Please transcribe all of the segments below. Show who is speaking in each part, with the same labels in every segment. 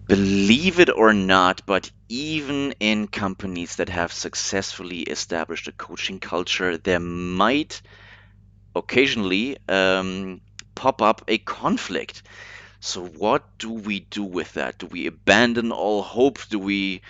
Speaker 1: Believe it or not, but even in companies that have successfully established a coaching culture, there might occasionally pop up a conflict. So, what do we do with that? Do we abandon all hope? Do we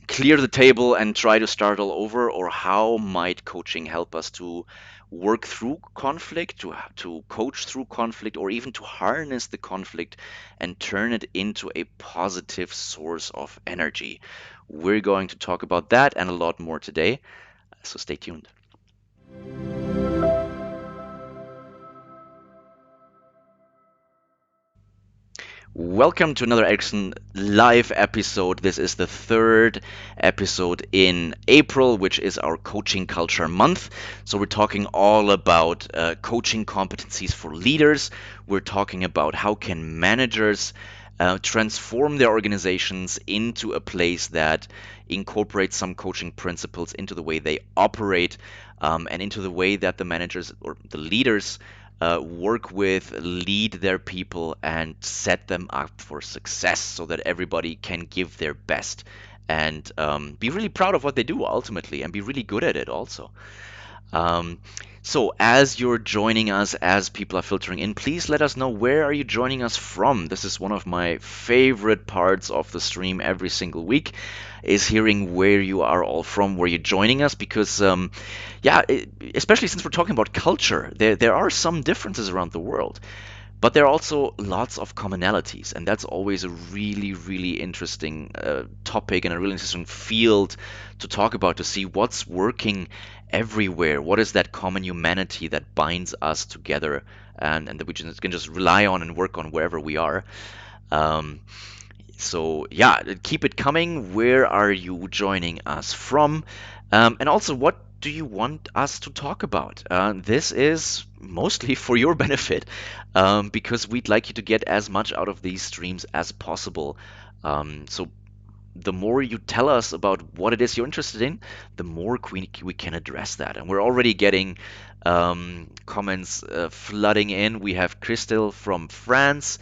Speaker 1: clear the table and try to start all over? Or how might coaching help us to work through conflict, to coach through conflict, or even to harness the conflict and turn it into a positive source of energy? We're going to talk about that and a lot more today, so stay tuned. Welcome to another Erickson live episode. This is the third episode in April, which is our coaching culture month. So, we're talking all about coaching competencies for leaders. We're talking about how can managers transform their organizations into a place that incorporates some coaching principles into the way they operate and into the way that the managers or the leaders work with, lead their people, and set them up for success so that everybody can give their best and be really proud of what they do ultimately and be really good at it also. Um, so as you're joining us, as people are filtering in, please let us know where are you joining us from. This is one of my favorite parts of the stream every single week, is hearing where you are all from, where you're joining us, because yeah, especially since we're talking about culture, there are some differences around the world. But there are also lots of commonalities, and that's always a really, really interesting topic and a really interesting field to talk about to see what's working everywhere. What is that common humanity that binds us together and that we can just rely on and work on wherever we are? Um, so yeah, keep it coming. Where are you joining us from? And also, what do you want us to talk about? This is mostly for your benefit, because we'd like you to get as much out of these streams as possible. So the more you tell us about what it is you're interested in, the more we can address that. And we're already getting comments flooding in. We have Crystal from France.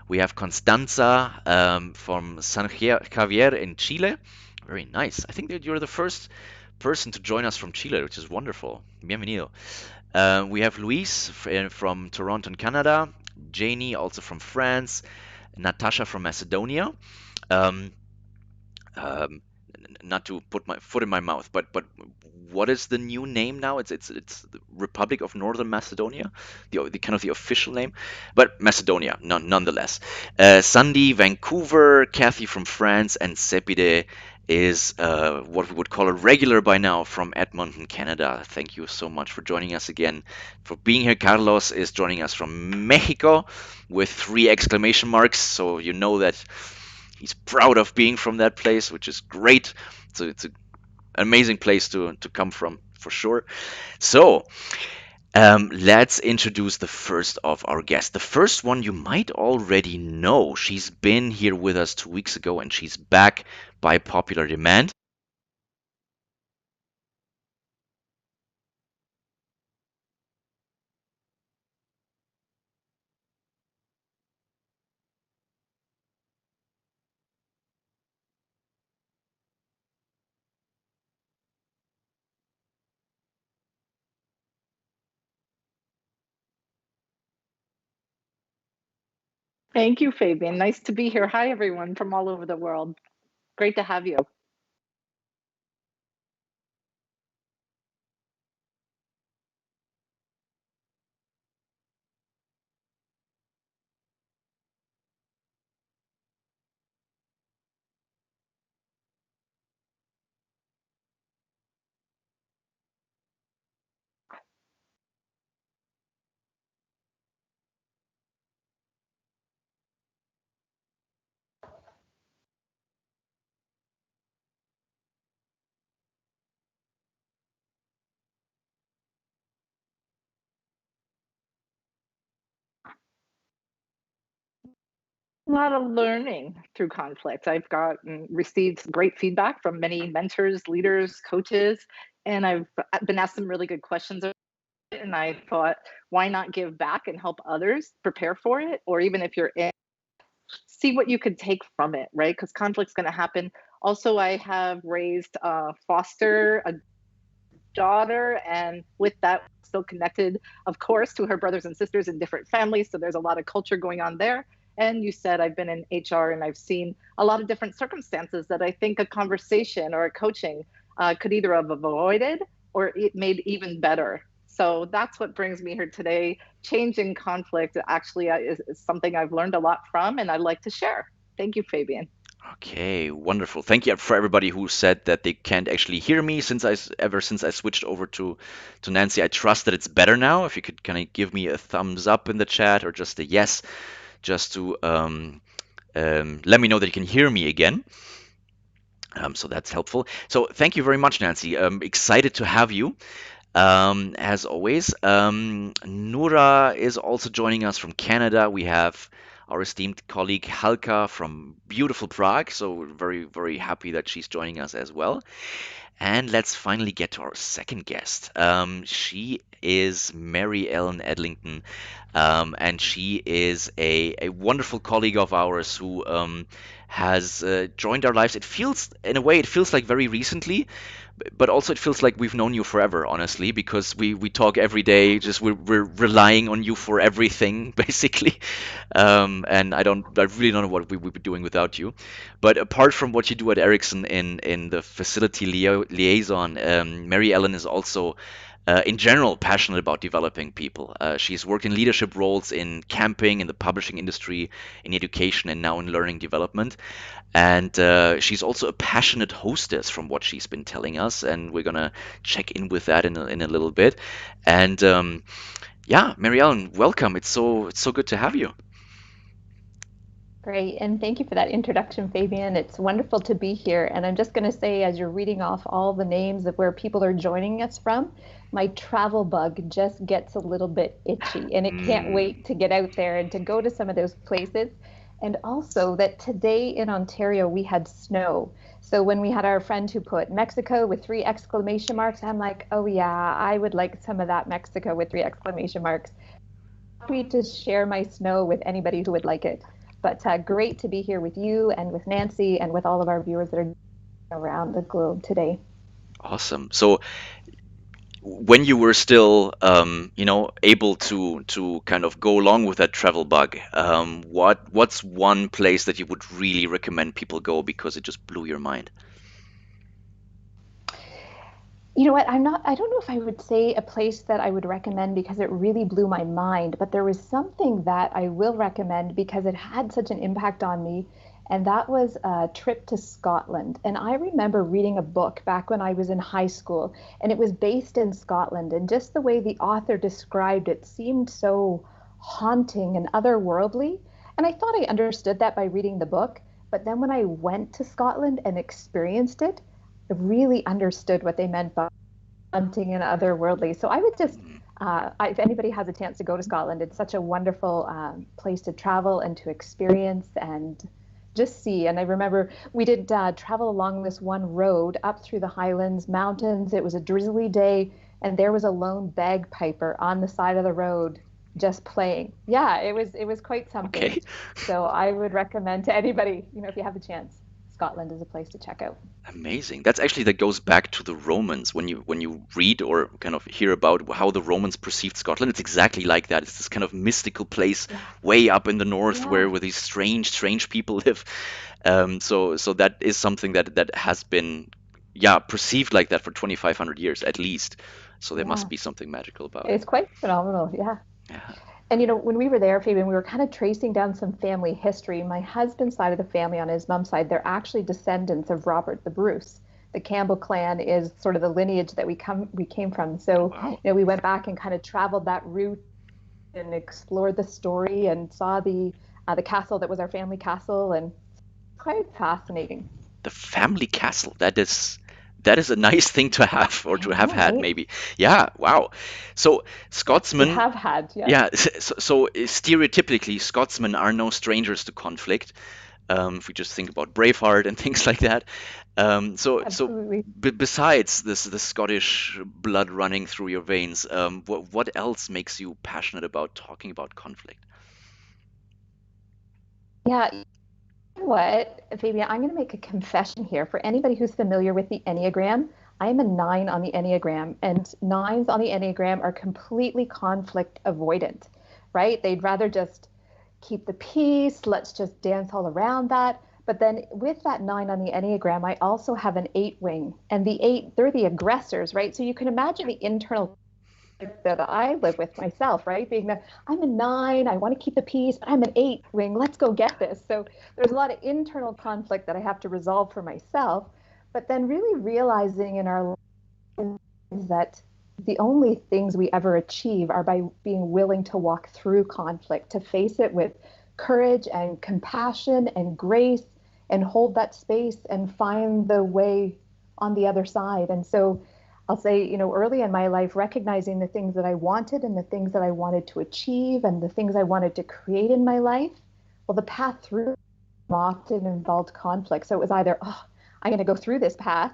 Speaker 1: We have Constanza from San Javier in Chile. Very nice. I think that you're the first person to join us from Chile, which is wonderful. Bienvenido. We have Luis from Toronto, in Canada. Janie, also from France. Natasha from Macedonia. Um, um, Not to put my foot in my mouth, but what is the new name now? It's the Republic of Northern Macedonia, the kind of the official name, but Macedonia, nonetheless. Sandy, Vancouver, Kathy from France, and Sepide is what we would call a regular by now from Edmonton, Canada. Thank you so much for joining us again, for being here. Carlos is joining us from Mexico with three exclamation marks, so you know that he's proud of being from that place, which is great. So it's an amazing place to come from for sure. So let's introduce the first of our guests. The first one you might already know. She's been here with us 2 weeks ago, and she's back by popular demand.
Speaker 2: Thank you, Fabian. Nice to be here. Hi, everyone from all over the world. Great to have you. A lot of learning through conflict. I've gotten received great feedback from many mentors, leaders, coaches, and I've been asked some really good questions. And I thought, why not give back and help others prepare for it? Or even if you're in see what you could take from it, right? Because conflict's going to happen. Also, I have raised foster a daughter, and with that, still connected, of course, to her brothers and sisters in different families. So there's a lot of culture going on there. And you said I've been in HR and I've seen a lot of different circumstances that I think a conversation or a coaching could either have avoided or it made even better. So that's what brings me here today. Changing conflict actually is something I've learned a lot from and I'd like to share. Thank you, Fabian.
Speaker 1: Okay, wonderful. Thank you for everybody who said that they can't actually hear me ever since I switched over to Nancy. I trust that it's better now. If you could kind of give me a thumbs up in the chat or just a yes, just to let me know that you can hear me again. So that's helpful. So thank you very much, Nancy. Excited to have you. As always, Nura is also joining us from Canada. We have our esteemed colleague Halka from beautiful Prague. So we're very, very happy that she's joining us as well. And let's finally get to our second guest. She is Mary-Ellen Edlington, and she is a wonderful colleague of ours who has joined our lives. It feels, in a way, it feels like very recently, but also it feels like we've known you forever, honestly, because we talk every day. Just we're relying on you for everything, basically. And I really don't know what we would be doing without you. But apart from what you do at Erickson in the facility liaison, Mary Ellen is also in general passionate about developing people. She's worked in leadership roles in camping, in the publishing industry, in education, and now in learning development. And she's also a passionate hostess, from what she's been telling us. And we're gonna check in with that in a little bit. And yeah, Mary Ellen, welcome. It's so good to have you.
Speaker 3: Great, and thank you for that introduction, Fabian. It's wonderful to be here. And I'm just going to say, as you're reading off all the names of where people are joining us from, my travel bug just gets a little bit itchy, and it can't
Speaker 1: Mm,
Speaker 3: wait to get out there and to go to some of those places. And also that today in Ontario, we had snow. So when we had our friend who put Mexico with three exclamation marks, I'm like, oh yeah, I would like some of that Mexico with three exclamation marks. Happy to share my snow with anybody who would like it. But great to be here with you and with Nancy and with all of our viewers that are around the globe today.
Speaker 1: awesome. So when you were still, able to kind of go along with that travel bug, what's one place that you would really recommend people go because it just blew your mind?
Speaker 3: You know what? I don't know if I would say a place that I would recommend because it really blew my mind, but there was something that I will recommend because it had such an impact on me. And that was a trip to Scotland. And I remember reading a book back when I was in high school, and it was based in Scotland. And just the way the author described it seemed so haunting and otherworldly. And I thought I understood that by reading the book. But then when I went to Scotland and experienced it, really understood what they meant by hunting and otherworldly. So I would just,
Speaker 1: Mm,
Speaker 3: if anybody has a chance to go to Scotland, it's such a wonderful place to travel and to experience and just see. And I remember we did travel along this one road up through the Highlands mountains. It was a drizzly day, and there was a lone bagpiper on the side of the road just playing. Yeah, it was quite something.
Speaker 1: okay.
Speaker 3: So I would recommend to anybody, if you have a chance, Scotland is a place to check out.
Speaker 1: Amazing. That's actually that goes back to the Romans. When you read or kind of hear about how the Romans perceived Scotland, it's exactly like that. It's this kind of mystical place
Speaker 3: Yeah,
Speaker 1: way up in the north
Speaker 3: yeah.
Speaker 1: where these strange people live. So that is something that has been, yeah, perceived like that for 2,500 years at least. So there must
Speaker 3: Yeah,
Speaker 1: be something magical about it.
Speaker 3: it's quite phenomenal. Yeah.
Speaker 1: Yeah.
Speaker 3: And when we were there, Fabian, we were kind of tracing down some family history. My husband's side of the family, on his mom's side, they're actually descendants of Robert the Bruce. The Campbell clan is sort of the lineage that we came from.
Speaker 1: Oh,
Speaker 3: So,
Speaker 1: wow.
Speaker 3: we went back and kind of traveled that route and explored the story and saw the castle that was our family castle, and quite fascinating.
Speaker 1: The family castle. That is a nice thing to have or
Speaker 3: I
Speaker 1: to have
Speaker 3: know,
Speaker 1: had
Speaker 3: right?
Speaker 1: maybe. Yeah, wow. So
Speaker 3: To
Speaker 1: Scotsmen,
Speaker 3: have had, yes.
Speaker 1: yeah, so stereotypically Scotsmen are no strangers to conflict. If we just think about Braveheart and things like that. So
Speaker 3: Absolutely.
Speaker 1: besides this, the Scottish blood running through your veins, what else makes you passionate about talking about conflict?
Speaker 3: Yeah. What, Fabian, I'm going to make a confession here. For anybody who's familiar with the Enneagram, I'm a 9 on the Enneagram, and 9s on the Enneagram are completely conflict avoidant, right? They'd rather just keep the peace, let's just dance all around that. But then with that 9 on the Enneagram, I also have an 8 wing, and the 8, they're the aggressors, right? So you can imagine the internal that I live with myself, right? Being that I'm a 9, I want to keep the peace, but I'm an 8 wing, let's go get this. So there's a lot of internal conflict that I have to resolve for myself, but then really realizing in our lives that the only things we ever achieve are by being willing to walk through conflict, to face it with courage and compassion and grace and hold that space and find the way on the other side. And so I'll say, early in my life, recognizing the things that I wanted and the things that I wanted to achieve and the things I wanted to create in my life, well, the path through often involved conflict. So it was either, oh, I'm going to go through this path,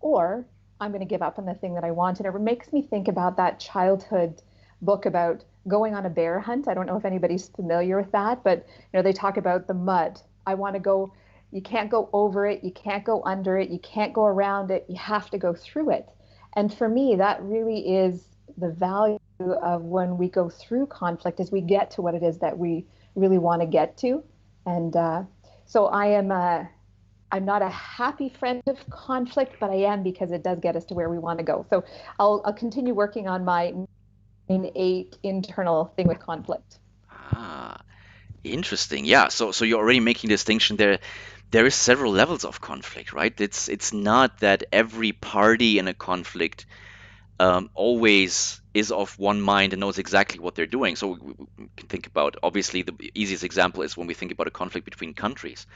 Speaker 3: or I'm going to give up on the thing that I want. And it makes me think about that childhood book about going on a bear hunt. I don't know if anybody's familiar with that, but they talk about the mud. I want to go, you can't go over it, you can't go under it, you can't go around it, you have to go through it. And for me, that really is the value of when we go through conflict, as we get to what it is that we really want to get to. And so I'm not a happy friend of conflict, but I am, because it does get us to where we want to go. So I'll continue working on my 8 internal thing with conflict.
Speaker 1: Ah, interesting. Yeah. So you're already making a distinction there. There is several levels of conflict, right? It's not that every party in a conflict always is of one mind and knows exactly what they're doing. So we can think about, obviously, the easiest example is when we think about a conflict between countries.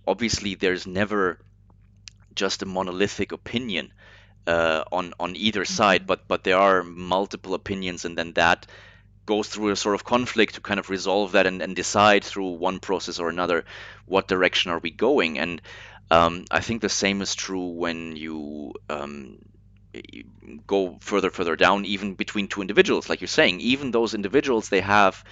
Speaker 1: Obviously, there's never just a monolithic opinion on either side, but there are multiple opinions, and then that goes through a sort of conflict to kind of resolve that and decide through one process or another what direction are we going. And I think the same is true when you go further down, even between two individuals, like you're saying. Even those individuals, they have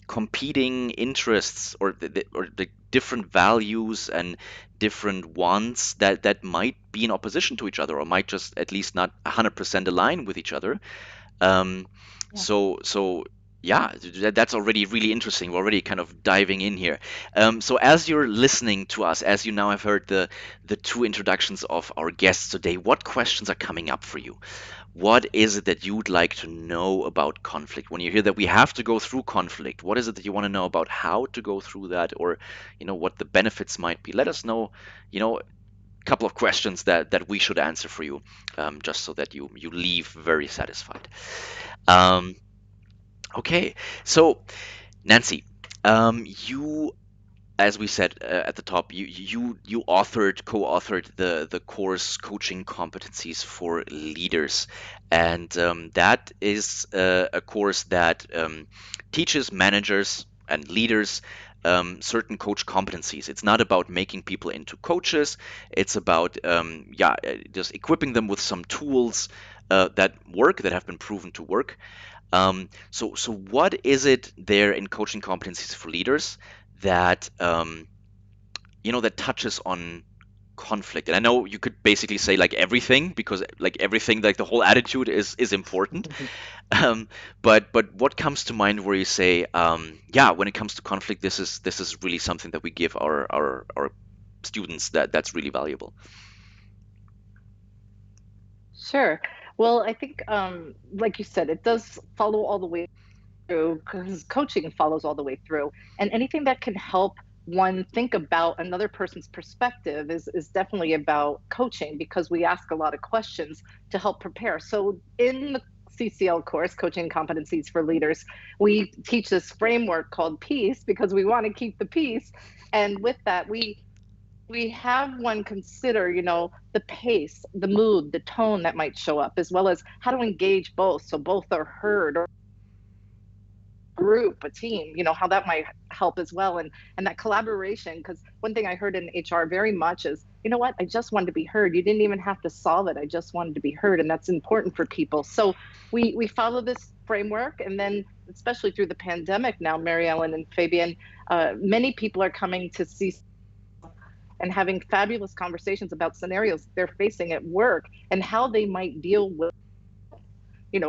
Speaker 1: competing interests, or the different values and different wants that might be in opposition to each other, or might just at least not 100% align with each other. Um,
Speaker 3: Yeah.
Speaker 1: so yeah, that's already really interesting. We're already kind of diving in here. So as you're listening to us, as you now have heard the two introductions of our guests today, what questions are coming up for you? What is it that you'd like to know about conflict? When you hear that we have to go through conflict, what is it that you want to know about how to go through that, or what the benefits might be? Let us know, a couple of questions that we should answer for you, just so that you leave very satisfied. Um, okay, so Nancy, you, as we said at the top, you co-authored the course Coaching Competencies for Leaders, and that is a course that teaches managers and leaders certain coach competencies. It's not about making people into coaches. It's about just equipping them with some tools that have been proven to work. So what is it there in Coaching Competencies for Leaders that that touches on conflict? And I know you could basically say like everything, because like everything, like the whole attitude is important. Um, but what comes to mind where you say, yeah, when it comes to conflict, this is really something that we give our students that's really valuable.
Speaker 2: Sure. Well, I think, like you said, it does follow all the way through, because coaching follows all the way through. And anything that can help one think about another person's perspective is definitely about coaching, because we ask a lot of questions to help prepare. So in the CCL course, Coaching Competencies for Leaders, we teach this framework called peace, because we want to keep the peace. And with that, we have one consider, the pace, the mood, the tone that might show up, as well as how to engage both, so both are heard, or group, a team, how that might help as well. And that collaboration, because one thing I heard in HR very much is, you know what, I just wanted to be heard. You didn't even have to solve it. I just wanted to be heard. And that's important for people. So we follow this framework, and then especially through the pandemic now, Mary-Ellen and Fabian, many people are coming to see and having fabulous conversations about scenarios they're facing at work and how they might deal with,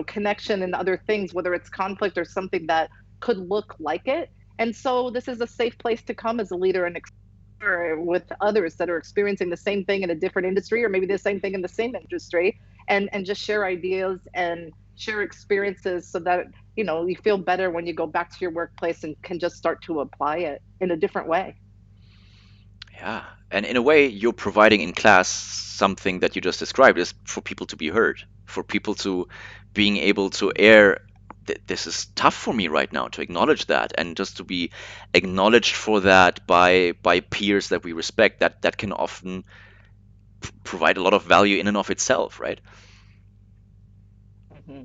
Speaker 2: connection and other things, whether it's conflict or something that could look like it. And so this is a safe place to come as a leader and explore with others that are experiencing the same thing in a different industry, or maybe the same thing in the same industry, and just share ideas and share experiences so that you feel better when you go back to your workplace and can just start to apply it in a different way.
Speaker 1: Yeah. And in a way, you're providing in class something that you just described is for people to be heard, for people to being able to air, this is tough for me right now, to acknowledge that, and just to be acknowledged for that by peers that we respect, that can often provide a lot of value in and of itself, right?
Speaker 2: Mm-hmm.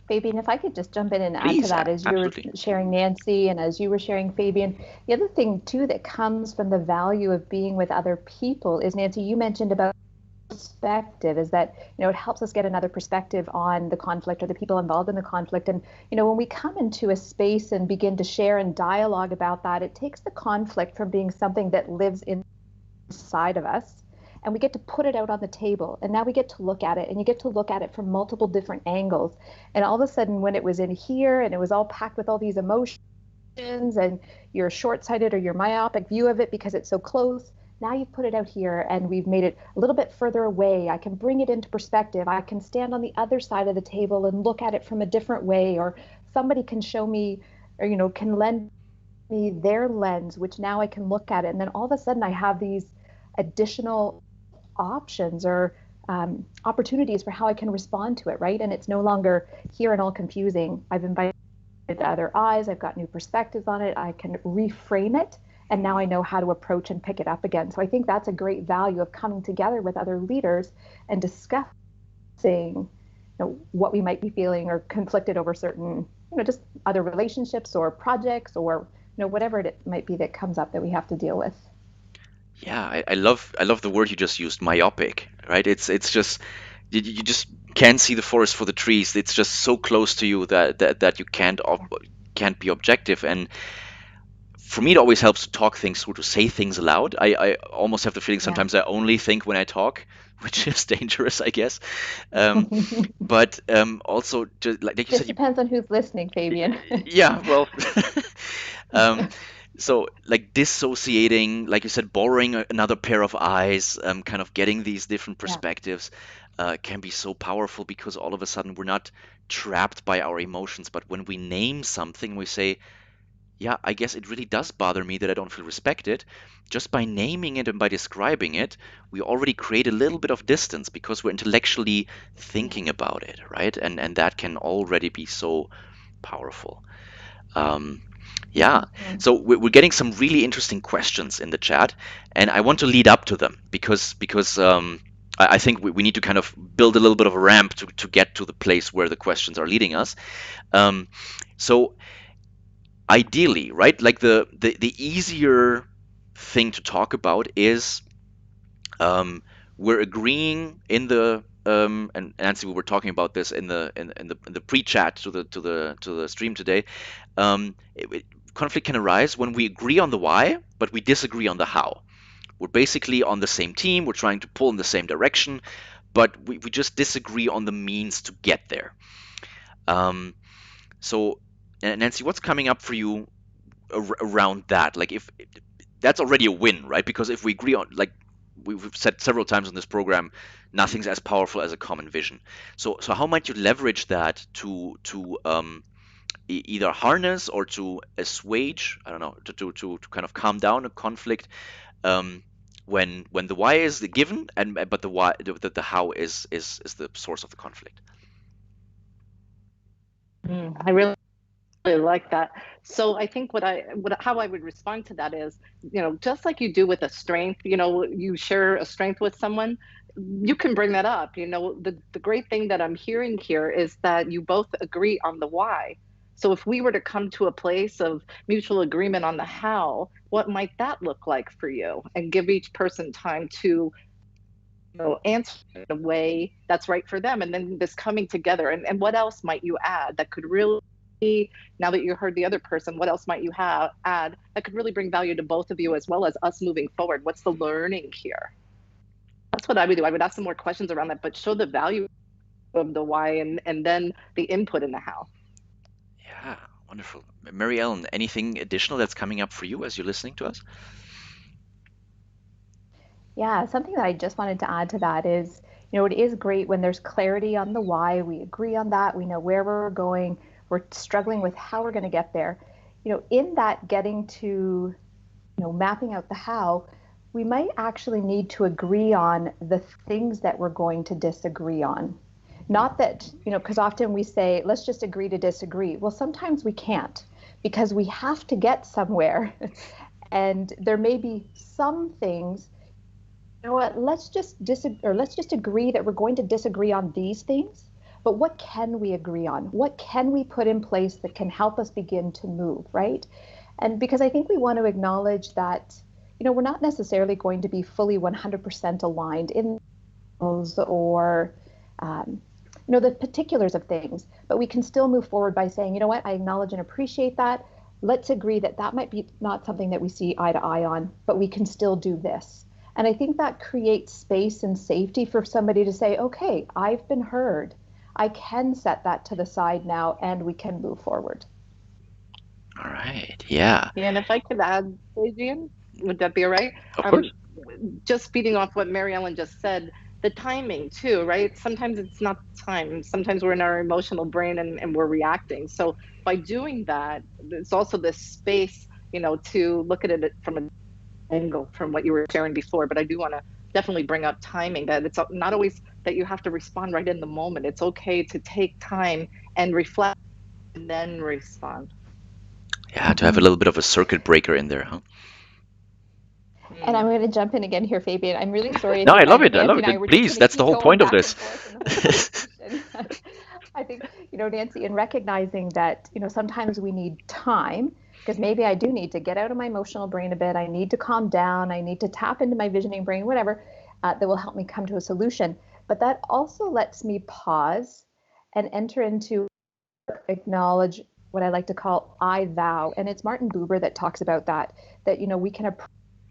Speaker 3: Fabian, if I could just jump in and add to
Speaker 1: Please,
Speaker 3: that, as you were
Speaker 1: absolutely.
Speaker 3: sharing Nancy and as you were sharing Fabian, the other thing too that comes from the value of being with other people is, Nancy, you mentioned about perspective, is that it helps us get another perspective on the conflict or the people involved in the conflict. And when we come into a space and begin to share and dialogue about that, it takes the conflict from being something that lives inside of us, and we get to put it out on the table, and now we get to look at it, and you get to look at it from multiple different angles. And all of a sudden, when it was in here and it was all packed with all these emotions, and your short-sighted or your myopic view of it because it's so close, now you've put it out here and we've made it a little bit further away. I can bring it into perspective. I can stand on the other side of the table and look at it from a different way, or somebody can show me, or can lend me their lens, which now I can look at it. And then all of a sudden I have these additional options or opportunities for how I can respond to it, right? And it's no longer here and all confusing. I've invited other eyes, I've got new perspectives on it, I can reframe it, and now I know how to approach and pick it up again. So I think that's a great value of coming together with other leaders and discussing what we might be feeling or conflicted over certain, just other relationships or projects or whatever it might be that comes up that we have to deal with.
Speaker 1: Yeah, I love the word you just used, myopic, right? It's just you just can't see the forest for the trees. It's just so close to you that you can't be objective. And for me, it always helps to talk things through, to say things aloud. I almost have the feeling
Speaker 3: Yeah.
Speaker 1: sometimes I only think when I talk, which is dangerous, I guess. Um, but also, just like you
Speaker 3: Just
Speaker 1: said,
Speaker 3: depends on who's listening, Fabian.
Speaker 1: yeah, well, um, so like dissociating, like you said, borrowing another pair of eyes, kind of getting these different
Speaker 3: Yeah.
Speaker 1: perspectives, can be so powerful because all of a sudden we're not trapped by our emotions, but when we name something, we say, yeah, I guess it really does bother me that I don't feel respected. Just by naming it and by describing it, we already create a little bit of distance because we're intellectually thinking about it, right? And that can already be so powerful. Um, yeah,
Speaker 3: Mm-hmm.
Speaker 1: so we're getting some really interesting questions in the chat, and I want to lead up to them because I think we need to kind of build a little bit of a ramp to get to the place where the questions are leading us. So ideally, right, like the easier thing to talk about is we're agreeing in the and Nancy, we were talking about this in the pre-chat to the stream today. Conflict can arise when we agree on the why, but we disagree on the how. We're basically on the same team, we're trying to pull in the same direction, but we just disagree on the means to get there. So, Nancy, what's coming up for you around that? Like, if that's already a win, right? Because if we agree on, like we've said several times on this program, nothing's as powerful as a common vision. So how might you leverage that to either harness or to assuage, I don't know, to kind of calm down a conflict, um, when the why is the given, and but the why, the how is the source of the conflict.
Speaker 2: I really like that. So I think how I would respond to that is, just like you do with a strength, you share a strength with someone, you can bring that up. The great thing that I'm hearing here is that you both agree on the why. So if we were to come to a place of mutual agreement on the how, what might that look like for you? And give each person time to answer in a way that's right for them. And then this coming together, and what else might you add that could really now that you heard the other person, what else might you have add that could really bring value to both of you as well as us moving forward? What's the learning here? That's what I would do. I would ask some more questions around that, but show the value of the why and then the input in the how.
Speaker 1: Yeah, wonderful. Mary-Ellen, anything additional that's coming up for you as you're listening to us?
Speaker 3: Yeah, something that I just wanted to add to that is, it is great when there's clarity on the why, we agree on that, we know where we're going, we're struggling with how we're going to get there. In that getting to, mapping out the how, we might actually need to agree on the things that we're going to disagree on. Not that, because often we say, let's just agree to disagree. Well, sometimes we can't because we have to get somewhere. And there may be some things, what, let's just agree that we're going to disagree on these things. But what can we agree on? What can we put in place that can help us begin to move, right? And because I think we want to acknowledge that, we're not necessarily going to be fully 100% aligned in those or, the particulars of things, but we can still move forward by saying, what, I acknowledge and appreciate that. Let's agree that that might be not something that we see eye to eye on, but we can still do this. And I think that creates space and safety for somebody to say, okay, I've been heard. I can set that to the side now and we can move forward.
Speaker 1: All right. Yeah.
Speaker 2: Yeah, and if I could add, Adrian, would that be all right?
Speaker 1: Of course.
Speaker 2: Just feeding off what Mary-Ellen just said, the timing too, right? Sometimes it's not time. Sometimes we're in our emotional brain and we're reacting. So by doing that, there's also this space, to look at it from an angle from what you were sharing before. But I do want to definitely bring up timing, that it's not always that you have to respond right in the moment. It's okay to take time and reflect and then respond.
Speaker 1: Yeah, to have a little bit of a circuit breaker in there, huh?
Speaker 3: And I'm going to jump in again here, Fabian. I'm really sorry.
Speaker 1: No, I love it. I love
Speaker 3: Nancy and I
Speaker 1: it.
Speaker 3: were just
Speaker 1: Please,
Speaker 3: going to
Speaker 1: that's the
Speaker 3: keep
Speaker 1: whole
Speaker 3: going
Speaker 1: point of
Speaker 3: back
Speaker 1: this.
Speaker 3: and forth in the whole conversation. I think, Nancy, in recognizing that, sometimes we need time, because maybe I do need to get out of my emotional brain a bit. I need to calm down. I need to tap into my visioning brain, whatever, that will help me come to a solution. But that also lets me pause and enter into acknowledge what I like to call I thou. And it's Martin Buber that talks about that, we can approach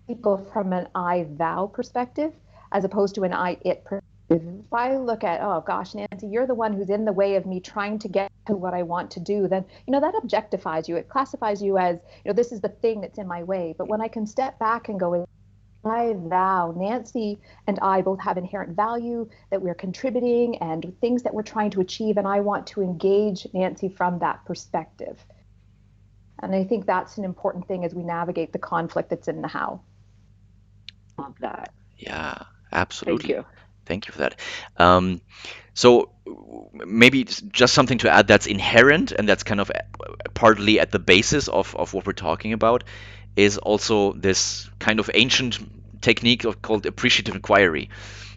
Speaker 3: people from an I thou perspective as opposed to an I it perspective. If I look at, oh gosh, Nancy, you're the one who's in the way of me trying to get to what I want to do, then, that objectifies you. It classifies you as, this is the thing that's in my way. But when I can step back and go, I thou, Nancy and I both have inherent value that we're contributing and things that we're trying to achieve, and I want to engage Nancy from that perspective. And I think that's an important thing as we navigate the conflict that's in the how.
Speaker 2: Love that.
Speaker 1: Yeah, absolutely.
Speaker 2: Thank you.
Speaker 1: Thank you for that. So maybe just something to add that's inherent and that's kind of partly at the basis of what we're talking about is also this kind of ancient technique called appreciative inquiry,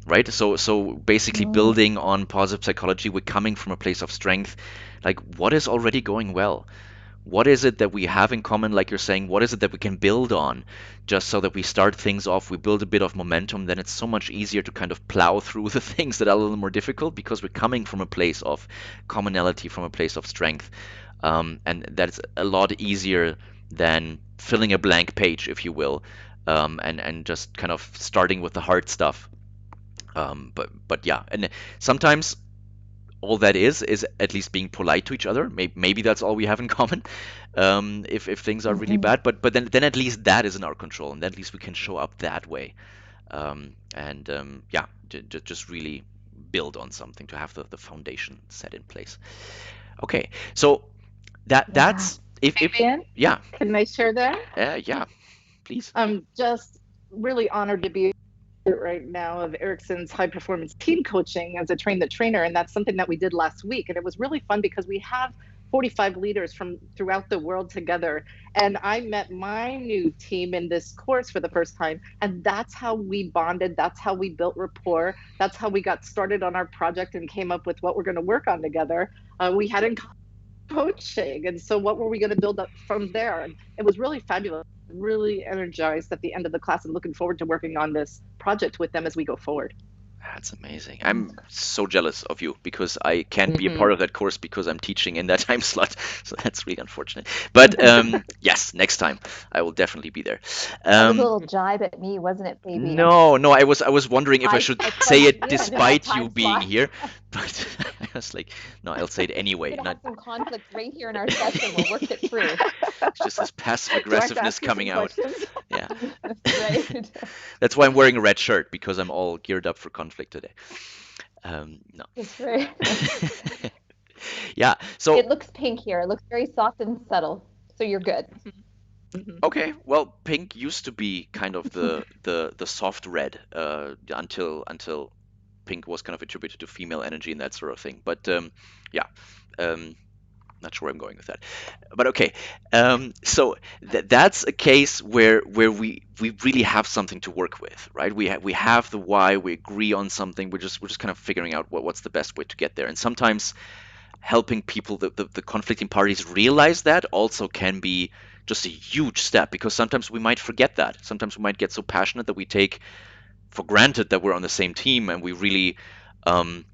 Speaker 1: right? So basically building on positive psychology, we're coming from a place of strength. Like, what is already going well? What is it that we have in common, like you're saying? What is it that we can build on just so that we start things off, we build a bit of momentum, then it's so much easier to kind of plow through the things that are a little more difficult because we're coming from a place of commonality, from a place of strength. And that's a lot easier than filling a blank page, if you will, and just kind of starting with the hard stuff. But yeah, and sometimes all that is at least being polite to each other. Maybe that's all we have in common. If things are really bad, but then at least that is in our control, and at least we can show up that way. Yeah, just really build on something to have the foundation set in place. Okay, so that's if
Speaker 2: Fabian,
Speaker 1: yeah
Speaker 2: can I share that?
Speaker 1: yeah, please.
Speaker 2: I'm just really honored to be right now of Erickson's high performance team coaching as a train the trainer. And that's something that we did last week. And it was really fun because we have 45 leaders from throughout the world together. And I met my new team in this course for the first time. And that's how we bonded. That's how we built rapport. That's how we got started on our project and came up with what we're going to work on together. We hadn't coaching. And so what were we going to build up from there? And it was really fabulous, really energized at the end of the class and looking forward to working on this project with them as we go forward.
Speaker 1: That's amazing. I'm so jealous of you because I can't be a part of that course because I'm teaching in that time slot. So that's really unfortunate. But yes, next time I will definitely be there.
Speaker 3: That was a
Speaker 1: Um,
Speaker 3: little jibe at me, wasn't it, Fabian?
Speaker 1: no, I was wondering if I should
Speaker 3: I
Speaker 1: say
Speaker 3: plugged
Speaker 1: it
Speaker 3: you in that
Speaker 1: despite you
Speaker 3: time
Speaker 1: being
Speaker 3: slot.
Speaker 1: here, but I was like, no, I'll say it
Speaker 3: We're
Speaker 1: anyway.
Speaker 3: going to
Speaker 1: Not
Speaker 3: have some conflict right here in our session. We'll work it through.
Speaker 1: it's just this passive
Speaker 2: Do I have to
Speaker 1: aggressiveness
Speaker 2: ask you some
Speaker 1: coming out.
Speaker 2: questions?
Speaker 1: Yeah.
Speaker 3: Right.
Speaker 1: That's why I'm wearing a red shirt because I'm all geared up for conflict today. No.
Speaker 3: That's right.
Speaker 1: Yeah.
Speaker 3: It
Speaker 1: So
Speaker 3: looks pink here. It looks very soft and subtle. So you're good.
Speaker 1: okay, well, pink used to be kind of the soft red until pink was kind of attributed to female energy and that sort of thing. But yeah, um, not sure where I'm going with that. But okay, so that's a case where we really have something to work with, right? We have the why, we agree on something. We're just kind of figuring out what's the best way to get there. And sometimes helping people, the conflicting parties realize that also can be just a huge step because sometimes we might forget that. Sometimes we might get so passionate that we take for granted that we're on the same team and we really um,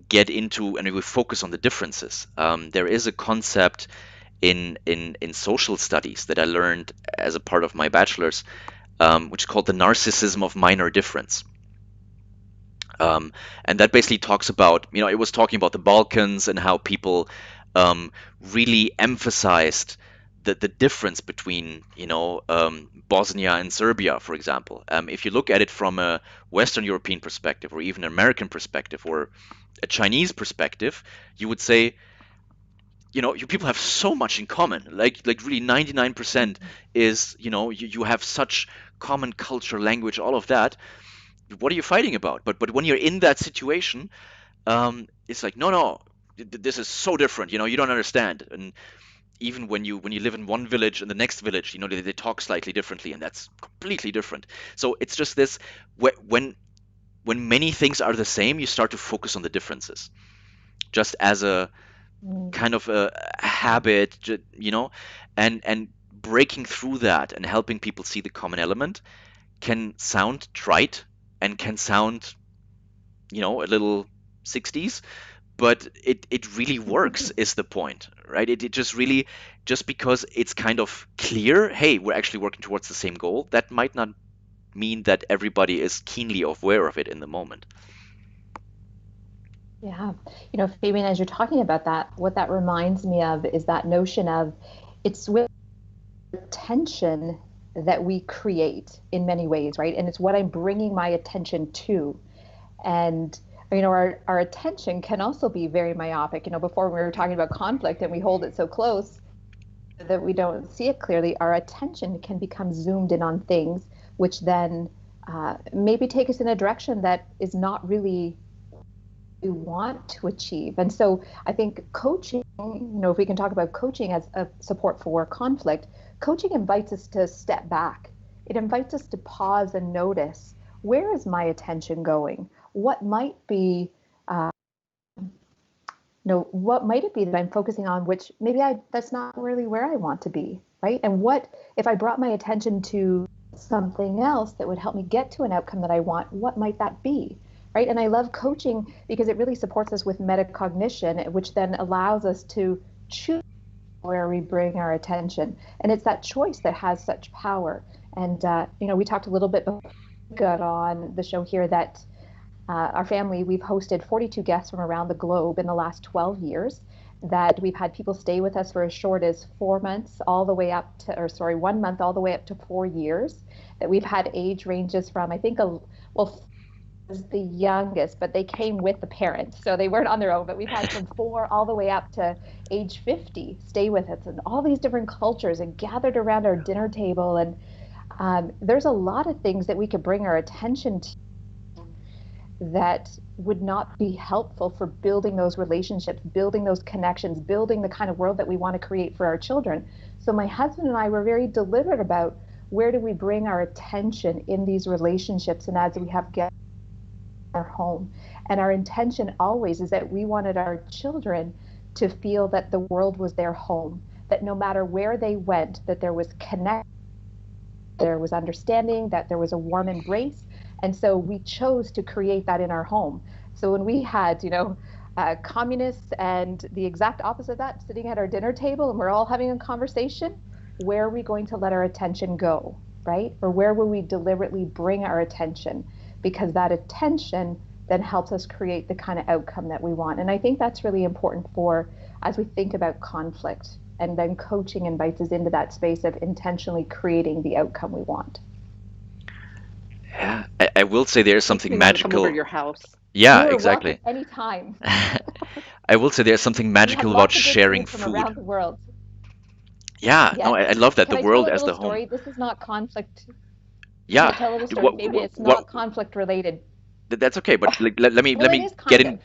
Speaker 1: get into and we focus on the differences. There is a concept in social studies that I learned as a part of my bachelor's, which is called the narcissism of minor difference. And that basically talks about, it was talking about the Balkans and how people really emphasized the difference between, Bosnia and Serbia, for example. If you look at it from a Western European perspective, or even an American perspective, or a Chinese perspective, you would say, you people have so much in common. Like really 99% is, you have such common culture, language, all of that. What are you fighting about? But when you're in that situation, it's like, no, no, this is so different. You don't understand. And even when you live in one village and the next village, they talk slightly differently, and that's completely different. So it's just this when many things are the same, you start to focus on the differences, just as a
Speaker 3: Mm.
Speaker 1: kind of a habit, and breaking through that and helping people see the common element can sound trite and can sound, a little 60s, but it really works is the point, right? It just really, just because it's kind of clear, hey, we're actually working towards the same goal, that might not mean that everybody is keenly aware of it in the moment.
Speaker 3: Yeah. Fabian, as you're talking about that, what that reminds me of is that notion of it's with attention that we create in many ways, right? And it's what I'm bringing my attention to. And our attention can also be very myopic. Before we were talking about conflict and we hold it so close that we don't see it clearly, our attention can become zoomed in on things, which then maybe take us in a direction that is not really we want to achieve. And so I think coaching, if we can talk about coaching as a support for conflict, coaching invites us to step back. It invites us to pause and notice, where is my attention going? What might be, what might it be that I'm focusing on, which maybe that's not really where I want to be, right? And what if I brought my attention to something else that would help me get to an outcome that I want? What might that be? Right. And I love coaching because it really supports us with metacognition, which then allows us to choose where we bring our attention. And it's that choice that has such power. And, we talked a little bit before we got on the show here that our family, we've hosted 42 guests from around the globe in the last 12 years, that we've had people stay with us for as short as 4 months all the way up to, 1 month all the way up to 4 years, that we've had age ranges from, I think, was the youngest, but they came with the parents, so they weren't on their own. But we've had from 4 all the way up to age 50 stay with us, and all these different cultures, and gathered around our dinner table. And there's a lot of things that we could bring our attention to that would not be helpful for building those relationships, building those connections, building the kind of world that we want to create for our children. So my husband and I were very deliberate about where do we bring our attention in these relationships, and as we have guests our home. And our intention always is that we wanted our children to feel that the world was their home, that no matter where they went, that there was connection, there was understanding, that there was a warm embrace, And so we chose to create that in our home. So when we had, communists and the exact opposite of that sitting at our dinner table and we're all having a conversation, where are we going to let our attention go, right? Or where will we deliberately bring our attention? Because that attention then helps us create the kind of outcome that we want. And I think that's really important for as we think about conflict. And then coaching invites us into that space of intentionally creating the outcome we want.
Speaker 1: Yeah, I will say there's
Speaker 2: Makes
Speaker 1: something
Speaker 2: me want to come over to
Speaker 1: magical.
Speaker 2: your house.
Speaker 1: Yeah,
Speaker 3: You are welcome
Speaker 1: exactly.
Speaker 3: anytime.
Speaker 1: I will say there's something
Speaker 3: We have
Speaker 1: magical about
Speaker 3: lots of good
Speaker 1: sharing
Speaker 3: food from
Speaker 1: food.
Speaker 3: around the world.
Speaker 1: Yeah, no,
Speaker 3: Yes.
Speaker 1: I love that.
Speaker 3: Can
Speaker 1: The
Speaker 3: I tell
Speaker 1: world
Speaker 3: a
Speaker 1: as
Speaker 3: little
Speaker 1: the home.
Speaker 3: story? This is not conflict. Can I
Speaker 1: Yeah.
Speaker 3: tell a little story,
Speaker 1: What
Speaker 3: Fabian?
Speaker 1: what
Speaker 3: It's
Speaker 1: what
Speaker 3: not conflict related.
Speaker 1: that's okay, but like, let
Speaker 3: Well, it
Speaker 1: me
Speaker 3: is
Speaker 1: get
Speaker 3: kind of.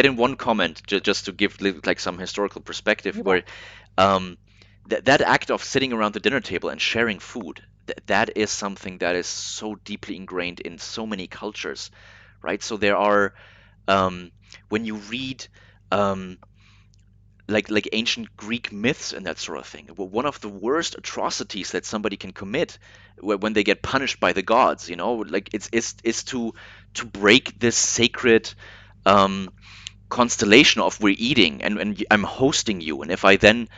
Speaker 1: in one comment just to give like some historical perspective
Speaker 3: You
Speaker 1: where
Speaker 3: bet.
Speaker 1: um that act of sitting around the dinner table and sharing food, that is something that is so deeply ingrained in so many cultures, right? So there are um when you read um like ancient Greek myths and that sort of thing. One of the worst atrocities that somebody can commit when they get punished by the gods, like it's to break this sacred um, constellation of we're eating and I'm hosting you, and if I then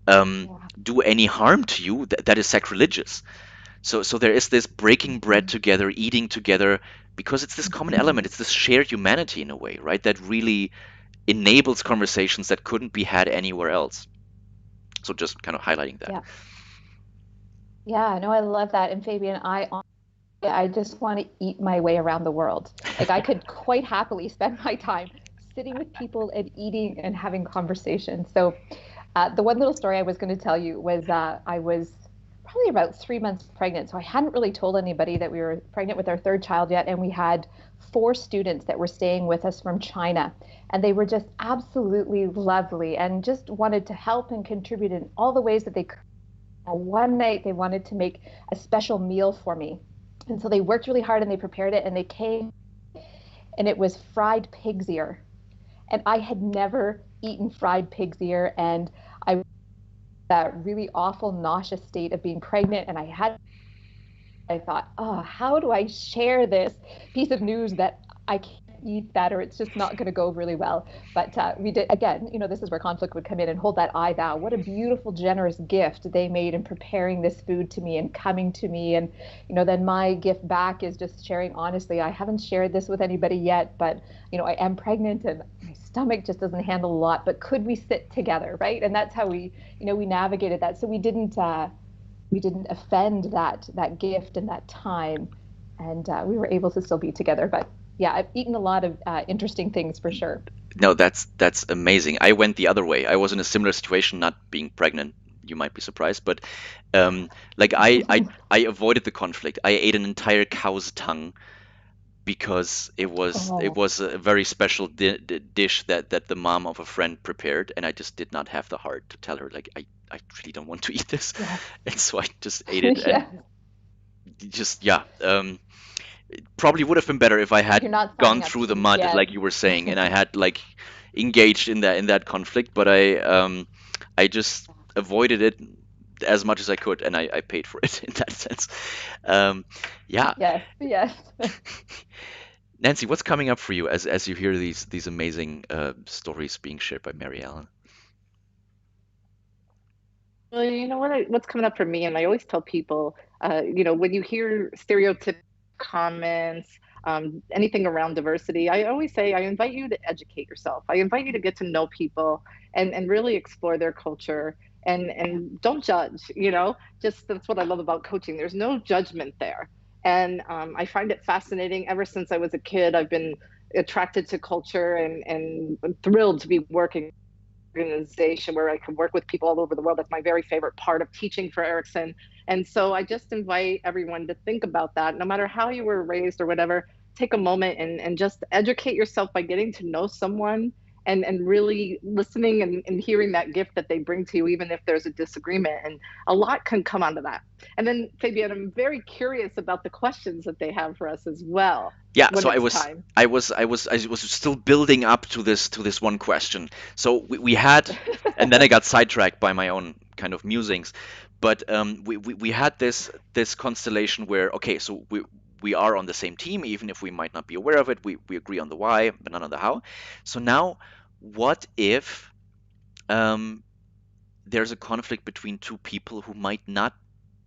Speaker 3: Yeah.
Speaker 1: do any harm to you, that is sacrilegious. So there is this breaking bread
Speaker 3: Mhm.
Speaker 1: together, eating together, because it's this common element, it's this shared humanity in a way, right? That really enables conversations that couldn't be had anywhere else. So just kind of highlighting that.
Speaker 3: Yeah. Yeah. No, I love that. And Fabian, I just want to eat my way around the world. Like I could quite happily spend my time sitting with people and eating and having conversations. So the one little story I was going to tell you was I was probably about 3 months pregnant. So I hadn't really told anybody that we were pregnant with our third child yet. And we had 4 students that were staying with us from China. And they were just absolutely lovely and just wanted to help and contribute in all the ways that they could. One night they wanted to make a special meal for me. And so they worked really hard and they prepared it and they came and it was fried pig's ear. And I had never eaten fried pig's ear. And I was in that really awful, nauseous state of being pregnant. And I thought, oh, how do I share this piece of news that I can't eat that or it's just not going to go really well? But we did, again, this is where conflict would come in and hold that I thou. What a beautiful, generous gift they made in preparing this food to me and coming to me. And, then my gift back is just sharing honestly. I haven't shared this with anybody yet, but, I am pregnant and my stomach just doesn't handle a lot. But could we sit together? Right. And that's how we navigated that. So we didn't offend that gift and that time, and we were able to still be together. But yeah, I've eaten a lot of interesting things for sure.
Speaker 1: No, that's amazing. I went the other way. I was in a similar situation, not being pregnant. You might be surprised, but like I avoided the conflict. I ate an entire cow's tongue because it
Speaker 3: Oh,
Speaker 1: was a very special dish that the mom of a friend prepared, and I just did not have the heart to tell her like I really don't want to eat this,
Speaker 3: yes.
Speaker 1: and so I just ate it and
Speaker 3: Yeah,
Speaker 1: just yeah. Probably would have been better if I had
Speaker 3: you're not
Speaker 1: gone
Speaker 3: signing up
Speaker 1: through
Speaker 3: to
Speaker 1: the
Speaker 3: eat
Speaker 1: mud,
Speaker 3: again.
Speaker 1: like you were saying, and I had like engaged in that conflict, but I just avoided it as much as I could, and I paid for it in that sense. Um, yeah,
Speaker 3: Yes, yes.
Speaker 1: Nancy, what's coming up for you as you hear these amazing stories being shared by Mary Ellen?
Speaker 2: Well, you know what's coming up for me, and I always tell people, when you hear stereotypical comments, anything around diversity, I always say I invite you to educate yourself. I invite you to get to know people and really explore their culture and don't judge. Just that's what I love about coaching. There's no judgment there, and I find it fascinating. Ever since I was a kid, I've been attracted to culture and I'm thrilled to be working organization where I can work with people all over the world. That's my very favorite part of teaching for Erickson. And so I just invite everyone to think about that. No matter how you were raised or whatever, take a moment and just educate yourself by getting to know someone and really listening and hearing that gift that they bring to you, even if there's a disagreement. And a lot can come out of that. And then, Fabian, I'm very curious about the questions that they have for us as well
Speaker 1: Yeah,
Speaker 2: when
Speaker 1: so
Speaker 2: it's time.
Speaker 1: I was still building up to this one question. So we had, and then I got sidetracked by my own kind of musings, but we had this constellation where okay, so we are on the same team, even if we might not be aware of it. We agree on the why, but not on the how. So now, what if there's a conflict between two people who might not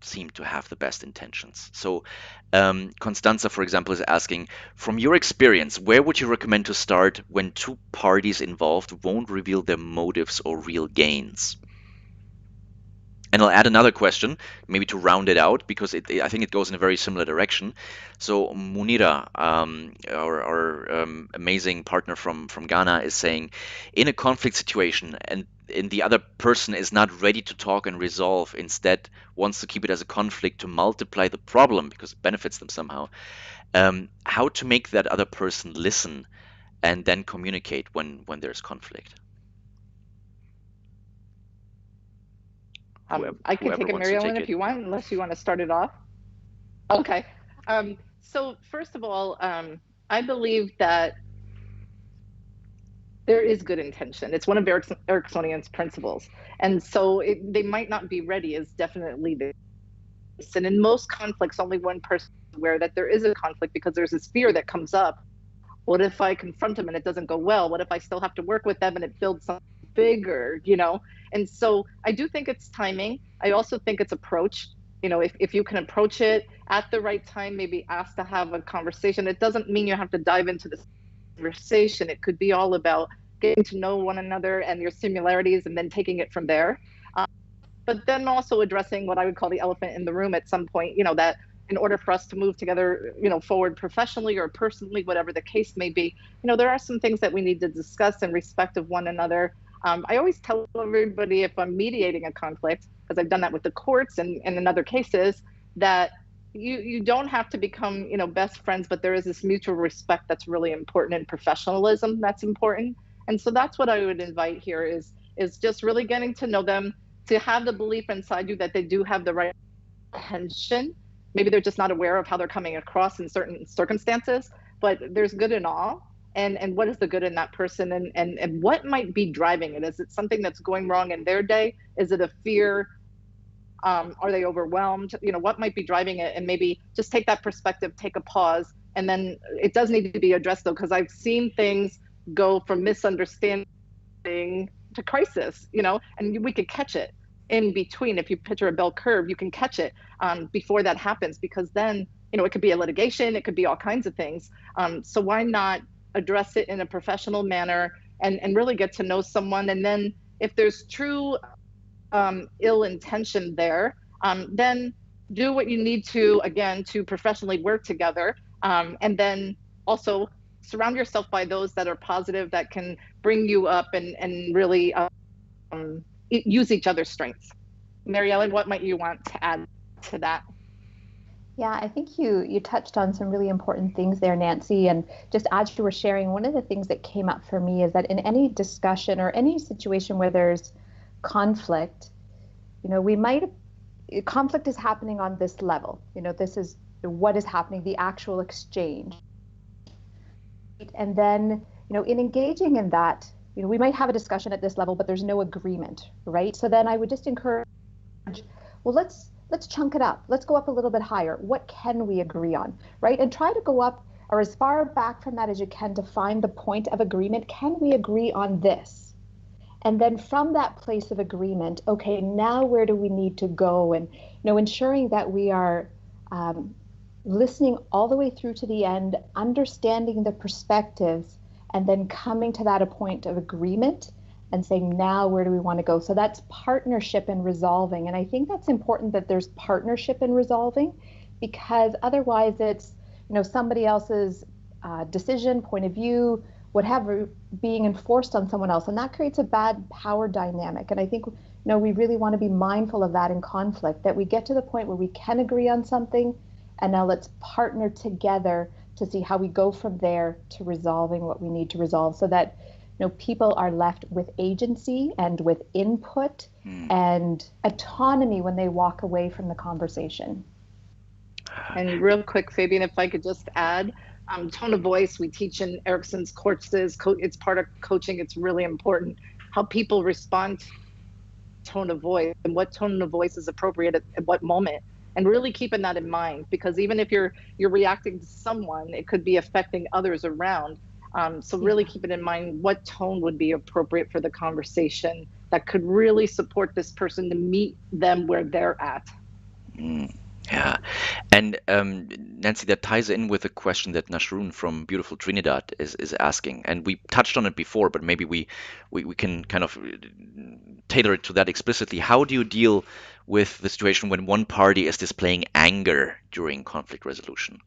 Speaker 1: seem to have the best intentions? So, Constanza, for example, is asking, from your experience, where would you recommend to start when two parties involved won't reveal their motives or real gains? And I'll add another question, maybe to round it out, because I think it goes in a very similar direction. So Munira, our amazing partner from Ghana, is saying, in a conflict situation, and the other person is not ready to talk and resolve, instead wants to keep it as a conflict to multiply the problem because it benefits them somehow. How to make that other person listen and then communicate when there's conflict?
Speaker 2: I can
Speaker 1: Whoever
Speaker 2: take it,
Speaker 1: wants to
Speaker 2: Mary-Ellen,
Speaker 1: take
Speaker 2: if
Speaker 1: it.
Speaker 2: you want, unless you want to start it off. Okay. So first of all, I believe that there is good intention. It's one of Ericksonian's principles. And so they might not be ready is definitely the case. And in most conflicts, only one person is aware that there is a conflict because there's this fear that comes up. What if I confront them and it doesn't go well? What if I still have to work with them and it builds something bigger, you know? And so I do think it's timing. I also think it's approach. You know, if you can approach it at the right time, maybe ask to have a conversation. It doesn't mean you have to dive into the conversation. It could be all about getting to know one another and your similarities and then taking it from there. But then also addressing what I would call the elephant in the room at some point, you know, that in order for us to move together, you know, forward professionally or personally, whatever the case may be, you know, there are some things that we need to discuss in respect of one another. I always tell everybody if I'm mediating a conflict, because I've done that with the courts and in other cases, that you don't have to become, you know, best friends, but there is this mutual respect that's really important, and professionalism that's important. And so that's what I would invite here is just really getting to know them, to have the belief inside you that they do have the right intention. Maybe they're just not aware of how they're coming across in certain circumstances, but there's good in all. And what is the good in that person, and what might be driving it? Is it something that's going wrong in their day? Is it a fear? Are they overwhelmed? You know, what might be driving it? And maybe just take that perspective, take a pause, and then it does need to be addressed though, because I've seen things go from misunderstanding to crisis, you know, and we could catch it in between. If you picture a bell curve, you can catch it before that happens, because then, you know, it could be a litigation, it could be all kinds of things. So why not address it in a professional manner and really get to know someone? And then if there's true ill intention there, then do what you need to, again, to professionally work together. And then also surround yourself by those that are positive, that can bring you up and really use each other's strengths. Mary-Ellen, what might you want to add to that?
Speaker 3: Yeah, I think you touched on some really important things there, Nancy. And just as you were sharing, one of the things that came up for me is that in any discussion or any situation where there's conflict, you know, conflict is happening on this level. You know, this is what is happening, the actual exchange. And then, you know, in engaging in that, you know, we might have a discussion at this level, but there's no agreement, right? So then I would just encourage, well, let's chunk it up. Let's go up a little bit higher. What can we agree on, right? And try to go up or as far back from that as you can to find the point of agreement. Can we agree on this? And then from that place of agreement, okay, now where do we need to go? And, you know, ensuring that we are listening all the way through to the end, understanding the perspectives, and then coming to that a point of agreement and saying, now where do we want to go? So that's partnership in resolving. And I think that's important that there's partnership in resolving, because otherwise it's, you know, somebody else's decision, point of view, whatever, being enforced on someone else. And that creates a bad power dynamic. And I think, you know, we really want to be mindful of that in conflict, that we get to the point where we can agree on something, and now let's partner together to see how we go from there to resolving what we need to resolve, so that, you know, people are left with agency and with input and autonomy when they walk away from the conversation.
Speaker 2: And real quick, Fabian, if I could just add, tone of voice, we teach in Erickson's courses, it's part of coaching. It's really important how people respond to tone of voice and what tone of voice is appropriate at what moment. and really keeping that in mind, because even if you're reacting to someone, it could be affecting others around. So really keeping in mind what tone would be appropriate for the conversation that could really support this person to meet them where they're at.
Speaker 1: Mm, yeah. And Nancy, that ties in with a question that Nashrun from beautiful Trinidad is asking. And we touched on it before, but maybe we can kind of tailor it to that explicitly. How do you deal with the situation when one party is displaying anger during conflict resolution?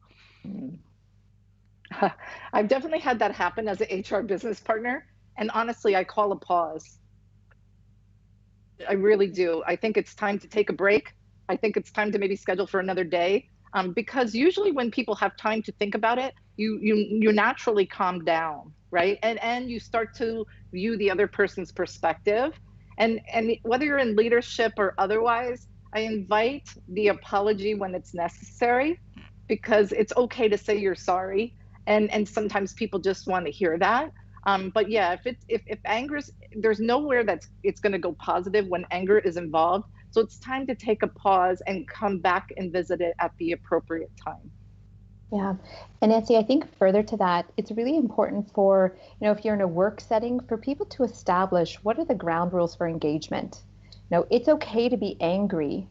Speaker 2: I've definitely had that happen as an HR business partner. And honestly, I call a pause. I really do. I think it's time to take a break. I think it's time to maybe schedule for another day. Because usually when people have time to think about it, you naturally calm down, right? And you start to view the other person's perspective. And whether you're in leadership or otherwise, I invite the apology when it's necessary, because it's okay to say you're sorry. And sometimes people just want to hear that. But yeah, if anger is, there's nowhere it's going to go positive when anger is involved. So it's time to take a pause and come back and visit it at the appropriate time.
Speaker 3: Yeah. And Nancy, I think further to that, it's really important for, if you're in a work setting, for people to establish what are the ground rules for engagement. It's okay to be angry,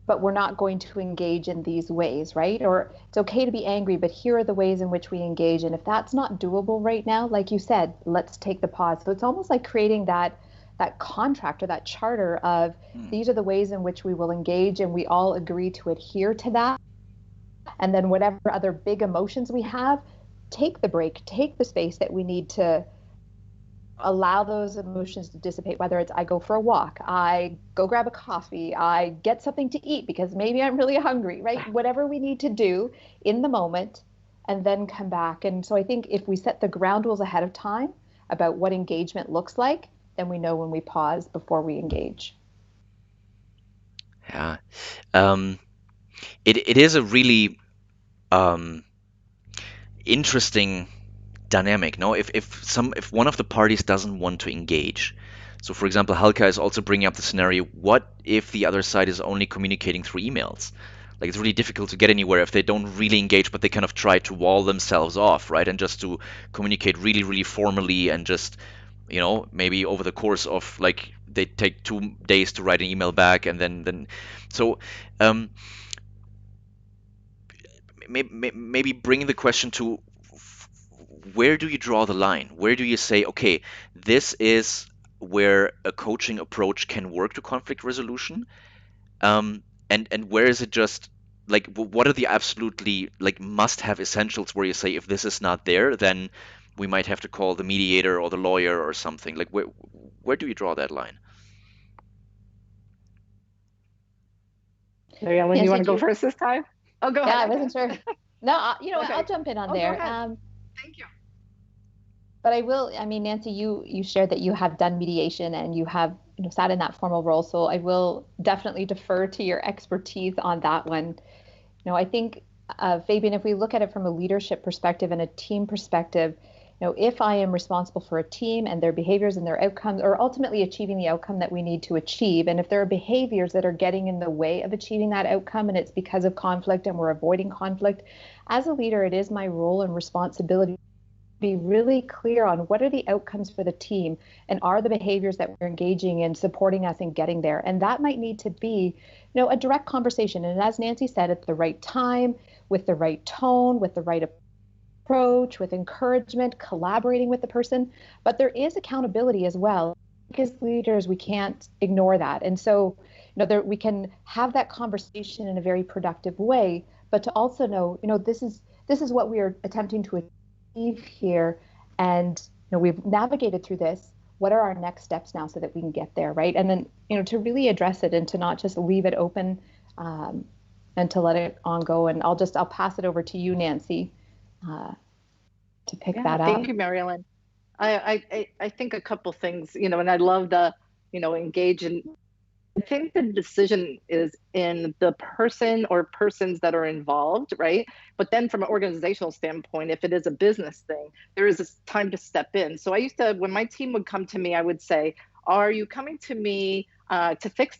Speaker 3: but we're not going to engage in these ways, right? Or it's okay to be angry, but here are the ways in which we engage. And if that's not doable right now, like you said, let's take the pause. So it's almost like creating that contract or that charter of these are the ways in which we will engage, and we all agree to adhere to that. And then whatever other big emotions we have, take the break, take the space that we need to allow those emotions to dissipate, whether it's I go for a walk, I go grab a coffee, I get something to eat because maybe I'm really hungry, right? Whatever we need to do in the moment, and then come back. And so I think if we set the ground rules ahead of time about what engagement looks like, then we know when we pause before we engage.
Speaker 1: Yeah. It is a really interesting dynamic. No, if one of the parties doesn't want to engage, so for example, Halka is also bringing up the scenario: what if the other side is only communicating through emails? Like it's really difficult to get anywhere if they don't really engage, but they kind of try to wall themselves off, right? And just to communicate really, really formally, and just maybe over the course of like they take 2 days to write an email back, and then so um, maybe bringing the question to where do you draw the line? Where do you say, okay, this is where a coaching approach can work to conflict resolution? And where is it just like what are the absolutely like must-have essentials where you say if this is not there, then we might have to call the mediator or the lawyer or something. Like where do you draw that line?
Speaker 2: Mary-Ellen,
Speaker 3: Nancy,
Speaker 2: you want to go first this time? Oh, go ahead.
Speaker 3: Yeah, I wasn't sure. No,
Speaker 2: Okay.
Speaker 3: I'll jump in on
Speaker 2: Oh,
Speaker 3: there.
Speaker 2: go ahead. Thank you.
Speaker 3: But I mean, Nancy, you shared that you have done mediation and you have, sat in that formal role. So I will definitely defer to your expertise on that one. I think, Fabian, if we look at it from a leadership perspective and a team perspective, if I am responsible for a team and their behaviors and their outcomes, or ultimately achieving the outcome that we need to achieve, and if there are behaviors that are getting in the way of achieving that outcome, and it's because of conflict and we're avoiding conflict, as a leader, it is my role and responsibility be really clear on what are the outcomes for the team and are the behaviors that we're engaging in supporting us in getting there. And that might need to be, a direct conversation. And as Nancy said, at the right time, with the right tone, with the right approach, with encouragement, collaborating with the person. But there is accountability as well. As leaders, we can't ignore that. And so, we can have that conversation in a very productive way, but to also know, this is what we are attempting to achieve here, and we've navigated through this. What are our next steps now so that we can get there, right? And then to really address it and to not just leave it open, and to let it on go. And I'll pass it over to you, Nancy, to pick that up.
Speaker 2: Thank you, Mary-Ellen. I think a couple things, and I love the engage in. I think the decision is in the person or persons that are involved, right? But then from an organizational standpoint, if it is a business thing, there is this time to step in. So I used to, when my team would come to me, I would say, are you coming to me to fix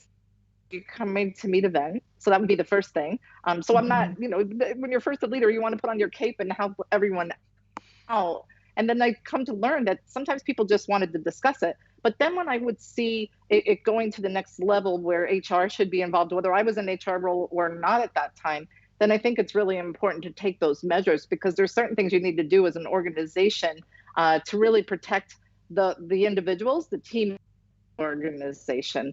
Speaker 2: coming to meet event. So that would be the first thing. So I'm not, when you're first a leader, you want to put on your cape and help everyone out. And then I come to learn that sometimes people just wanted to discuss it. But then when I would see it going to the next level where HR should be involved, whether I was in HR role or not at that time, then I think it's really important to take those measures, because there's certain things you need to do as an organization to really protect the individuals, the team organization.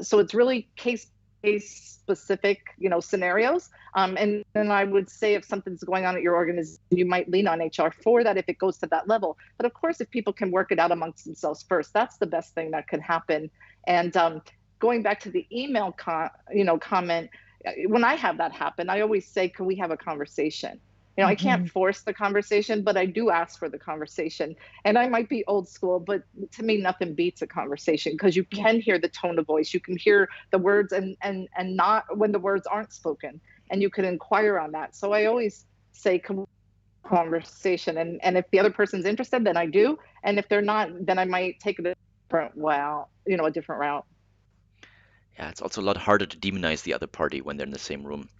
Speaker 2: So it's really case specific, scenarios. And then I would say if something's going on at your organization, you might lean on HR for that if it goes to that level. But of course, if people can work it out amongst themselves first, that's the best thing that could happen. And going back to the email comment, when I have that happen, I always say, can we have a conversation? I can't force the conversation, but I do ask for the conversation. And I might be old school, but to me, nothing beats a conversation, because you can hear the tone of voice. You can hear the words and not when the words aren't spoken, and you can inquire on that. So I always say conversation. And if the other person's interested, then I do. And if they're not, then I might take a different route.
Speaker 1: Yeah, it's also a lot harder to demonize the other party when they're in the same room.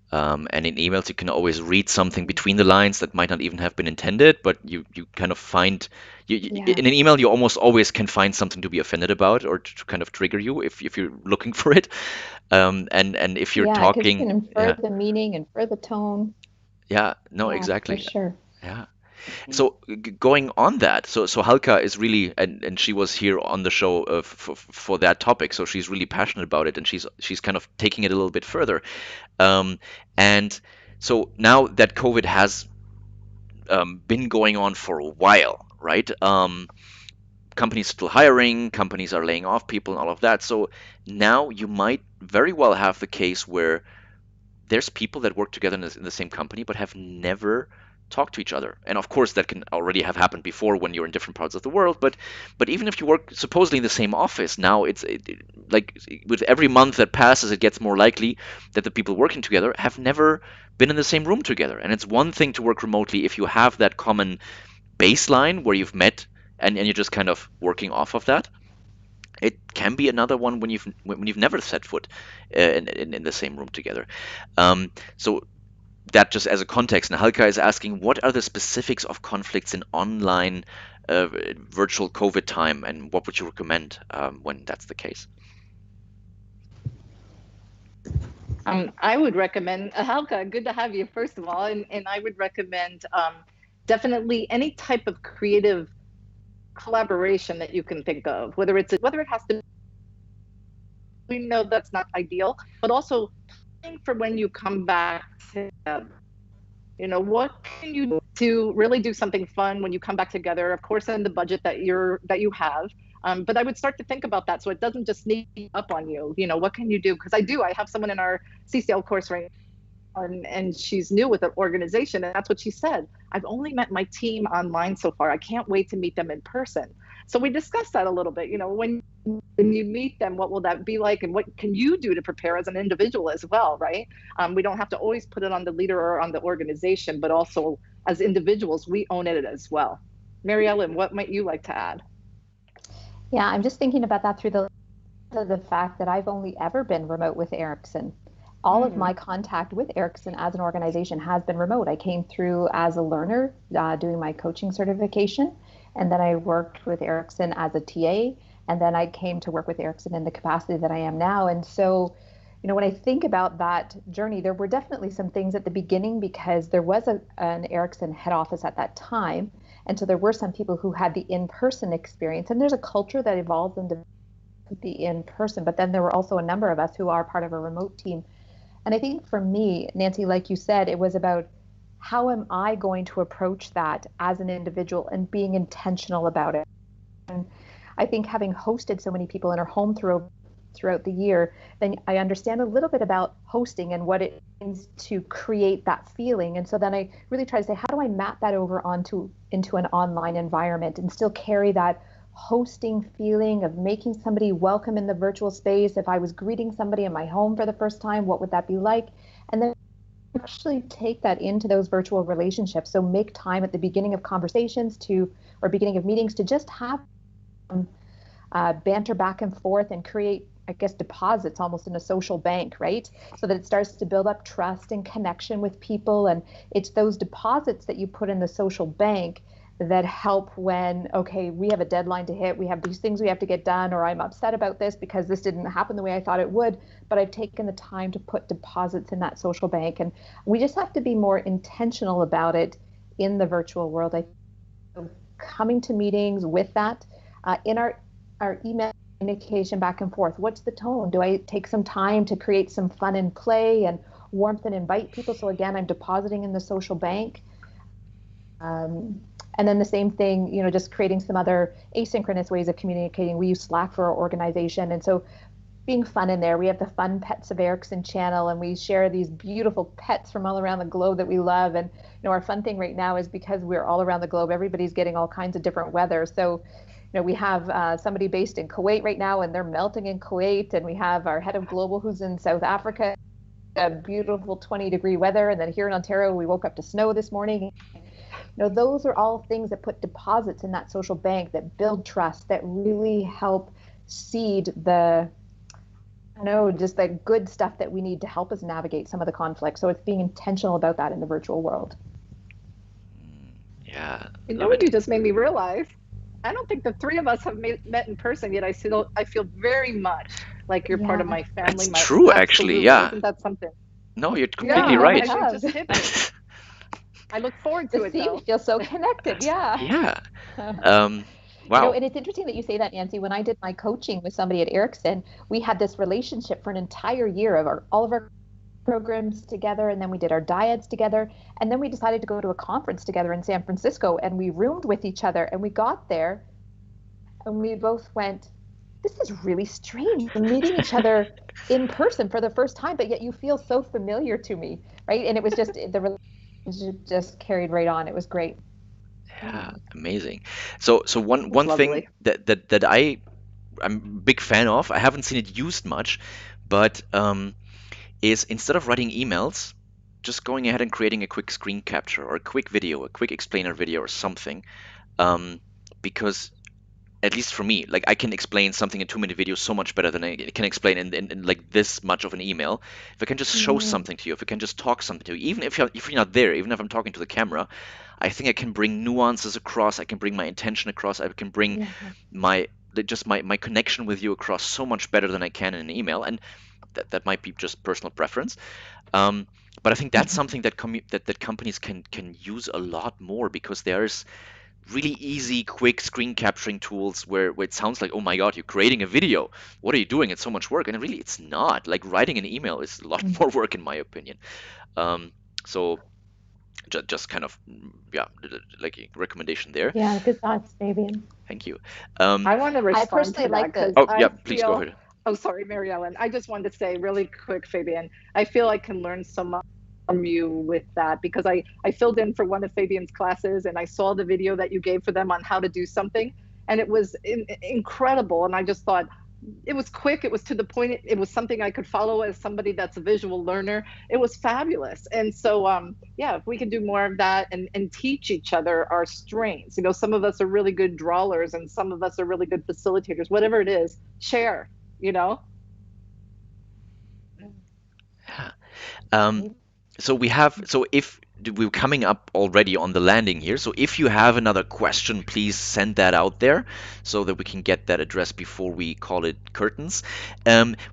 Speaker 1: And in emails, you can always read something between the lines that might not even have been intended, but you kind of find in an email you almost always can find something to be offended about, or to kind of trigger you if you're looking for it. And if you're
Speaker 3: because you
Speaker 1: talking,
Speaker 3: can infer the meaning, infer the tone.
Speaker 1: no,
Speaker 3: Yeah,
Speaker 1: exactly.
Speaker 3: for sure.
Speaker 1: Yeah. So going on that, so Halka is really, and she was here on the show for that topic, so she's really passionate about it, and she's kind of taking it a little bit further. And so now that COVID has been going on for a while, right? Companies still hiring, companies are laying off people and all of that. So now you might very well have the case where there's people that work together in the same company but have never talked to each other. And of course, that can already have happened before when you're in different parts of the world. But even if you work supposedly in the same office, now like with every month that passes, it gets more likely that the people working together have never been in the same room together. And it's one thing to work remotely if you have that common baseline where you've met and you're just kind of working off of that. It can be another one when you've never set foot in the same room together. So that just as a context. Now, Halka is asking, what are the specifics of conflicts in online virtual COVID time, and what would you recommend when that's the case?
Speaker 2: I would recommend, Halka, good to have you, first of all. And I would recommend definitely any type of creative collaboration that you can think of, whether it has to, we know that's not ideal, but also planning for when you come back together. What can you do to really do something fun when you come back together? Of course, in the budget that you have. But I would start to think about that, so it doesn't just sneak up on you. What can you do? Because I have someone in our CCL course right now, and she's new with the organization, and that's what she said. I've only met my team online so far. I can't wait to meet them in person. So we discussed that a little bit. When you meet them, what will that be like, and what can you do to prepare as an individual as well, right? We don't have to always put it on the leader or on the organization, but also as individuals, we own it as well. Mary-Ellen, what might you like to add?
Speaker 3: Yeah, I'm just thinking about that through the fact that I've only ever been remote with Erickson. All of my contact with Erickson as an organization has been remote. I came through as a learner doing my coaching certification, and then I worked with Erickson as a TA, and then I came to work with Erickson in the capacity that I am now. And so, when I think about that journey, there were definitely some things at the beginning, because there was an Erickson head office at that time. And so there were some people who had the in-person experience, and there's a culture that evolves into the in-person, but then there were also a number of us who are part of a remote team. And I think for me, Nancy, like you said, it was about how am I going to approach that as an individual and being intentional about it. And I think having hosted so many people in our home throughout the year, then I understand a little bit about hosting and what it means to create that feeling. And so then I really try to say, how do I map that over into an online environment and still carry that hosting feeling of making somebody welcome in the virtual space? If I was greeting somebody in my home for the first time, what would that be like? And then actually take that into those virtual relationships. So make time at the beginning of conversations or beginning of meetings to just have banter back and forth and create I guess, deposits almost in a social bank, right? So that it starts to build up trust and connection with people. And it's those deposits that you put in the social bank that help when, okay, we have a deadline to hit, we have these things we have to get done, or I'm upset about this because this didn't happen the way I thought it would, but I've taken the time to put deposits in that social bank. And we just have to be more intentional about it in the virtual world. I think coming to meetings with that, in our email communication back and forth. What's the tone? Do I take some time to create some fun and play and warmth and invite people? So again, I'm depositing in the social bank. And then the same thing, just creating some other asynchronous ways of communicating. We use Slack for our organization. And so being fun in there. We have the Fun Pets of Erickson channel, and we share these beautiful pets from all around the globe that we love. And our fun thing right now is because we're all around the globe, everybody's getting all kinds of different weather. So we have somebody based in Kuwait right now, and they're melting in Kuwait. And we have our head of global who's in South Africa, a beautiful 20-degree weather. And then here in Ontario, we woke up to snow this morning. Those are all things that put deposits in that social bank that build trust, that really help seed just the good stuff that we need to help us navigate some of the conflict. So it's being intentional about that in the virtual world.
Speaker 1: Yeah.
Speaker 2: What you just made me realize? I don't think the three of us have met in person yet. I feel very much like you're part of my family.
Speaker 1: That's true, actually. Yeah.
Speaker 2: Isn't that something?
Speaker 1: No, you're completely right.
Speaker 2: Just hit me. I look forward to it, though.
Speaker 3: We feel so connected. Yeah.
Speaker 1: Yeah. Wow.
Speaker 3: And it's interesting that you say that, Nancy. When I did my coaching with somebody at Erickson, we had this relationship for an entire year of all of our programs together, and then we did our dyads together, and then we decided to go to a conference together in San Francisco, and we roomed with each other, and we got there, and we both went, this is really strange. We're meeting each other in person for the first time, but yet you feel so familiar to me, right? And it was just, the relationship just carried right on. It was great.
Speaker 1: Yeah, amazing. So one thing that I'm a big fan of, I haven't seen it used much, but is instead of writing emails, just going ahead and creating a quick screen capture or a quick video, a quick explainer video or something, because at least for me, like I can explain something in 2-minute video so much better than I can explain in like this much of an email. If I can just show something to you, if I can just talk something to you, even if you're not there, even if I'm talking to the camera, I think I can bring nuances across. I can bring my intention across. I can bring my connection with you across so much better than I can in an email, and that might be just personal preference. But I think that's something that that companies can use a lot more, because there's really easy, quick screen capturing tools where it sounds like, oh my God, you're creating a video. What are you doing? It's so much work. And really, it's not. Like writing an email is a lot more work, in my opinion. So just kind of, like a recommendation there.
Speaker 3: Yeah, good thoughts, Fabian.
Speaker 1: Thank you.
Speaker 2: I want to respond to that.
Speaker 1: Please go ahead.
Speaker 2: Oh, sorry, Mary-Ellen. I just wanted to say really quick, Fabian, I feel I can learn so much from you with that, because I filled in for one of Fabian's classes, and I saw the video that you gave for them on how to do something, and it was incredible. And I just thought, it was quick, it was to the point, it was something I could follow as somebody that's a visual learner. It was fabulous. And so if we can do more of that and teach each other our strengths. Some of us are really good drawers, and some of us are really good facilitators. Whatever it is, share.
Speaker 1: Yeah. If we're coming up already on the landing here, so if you have another question, please send that out there so that we can get that addressed before we call it curtains.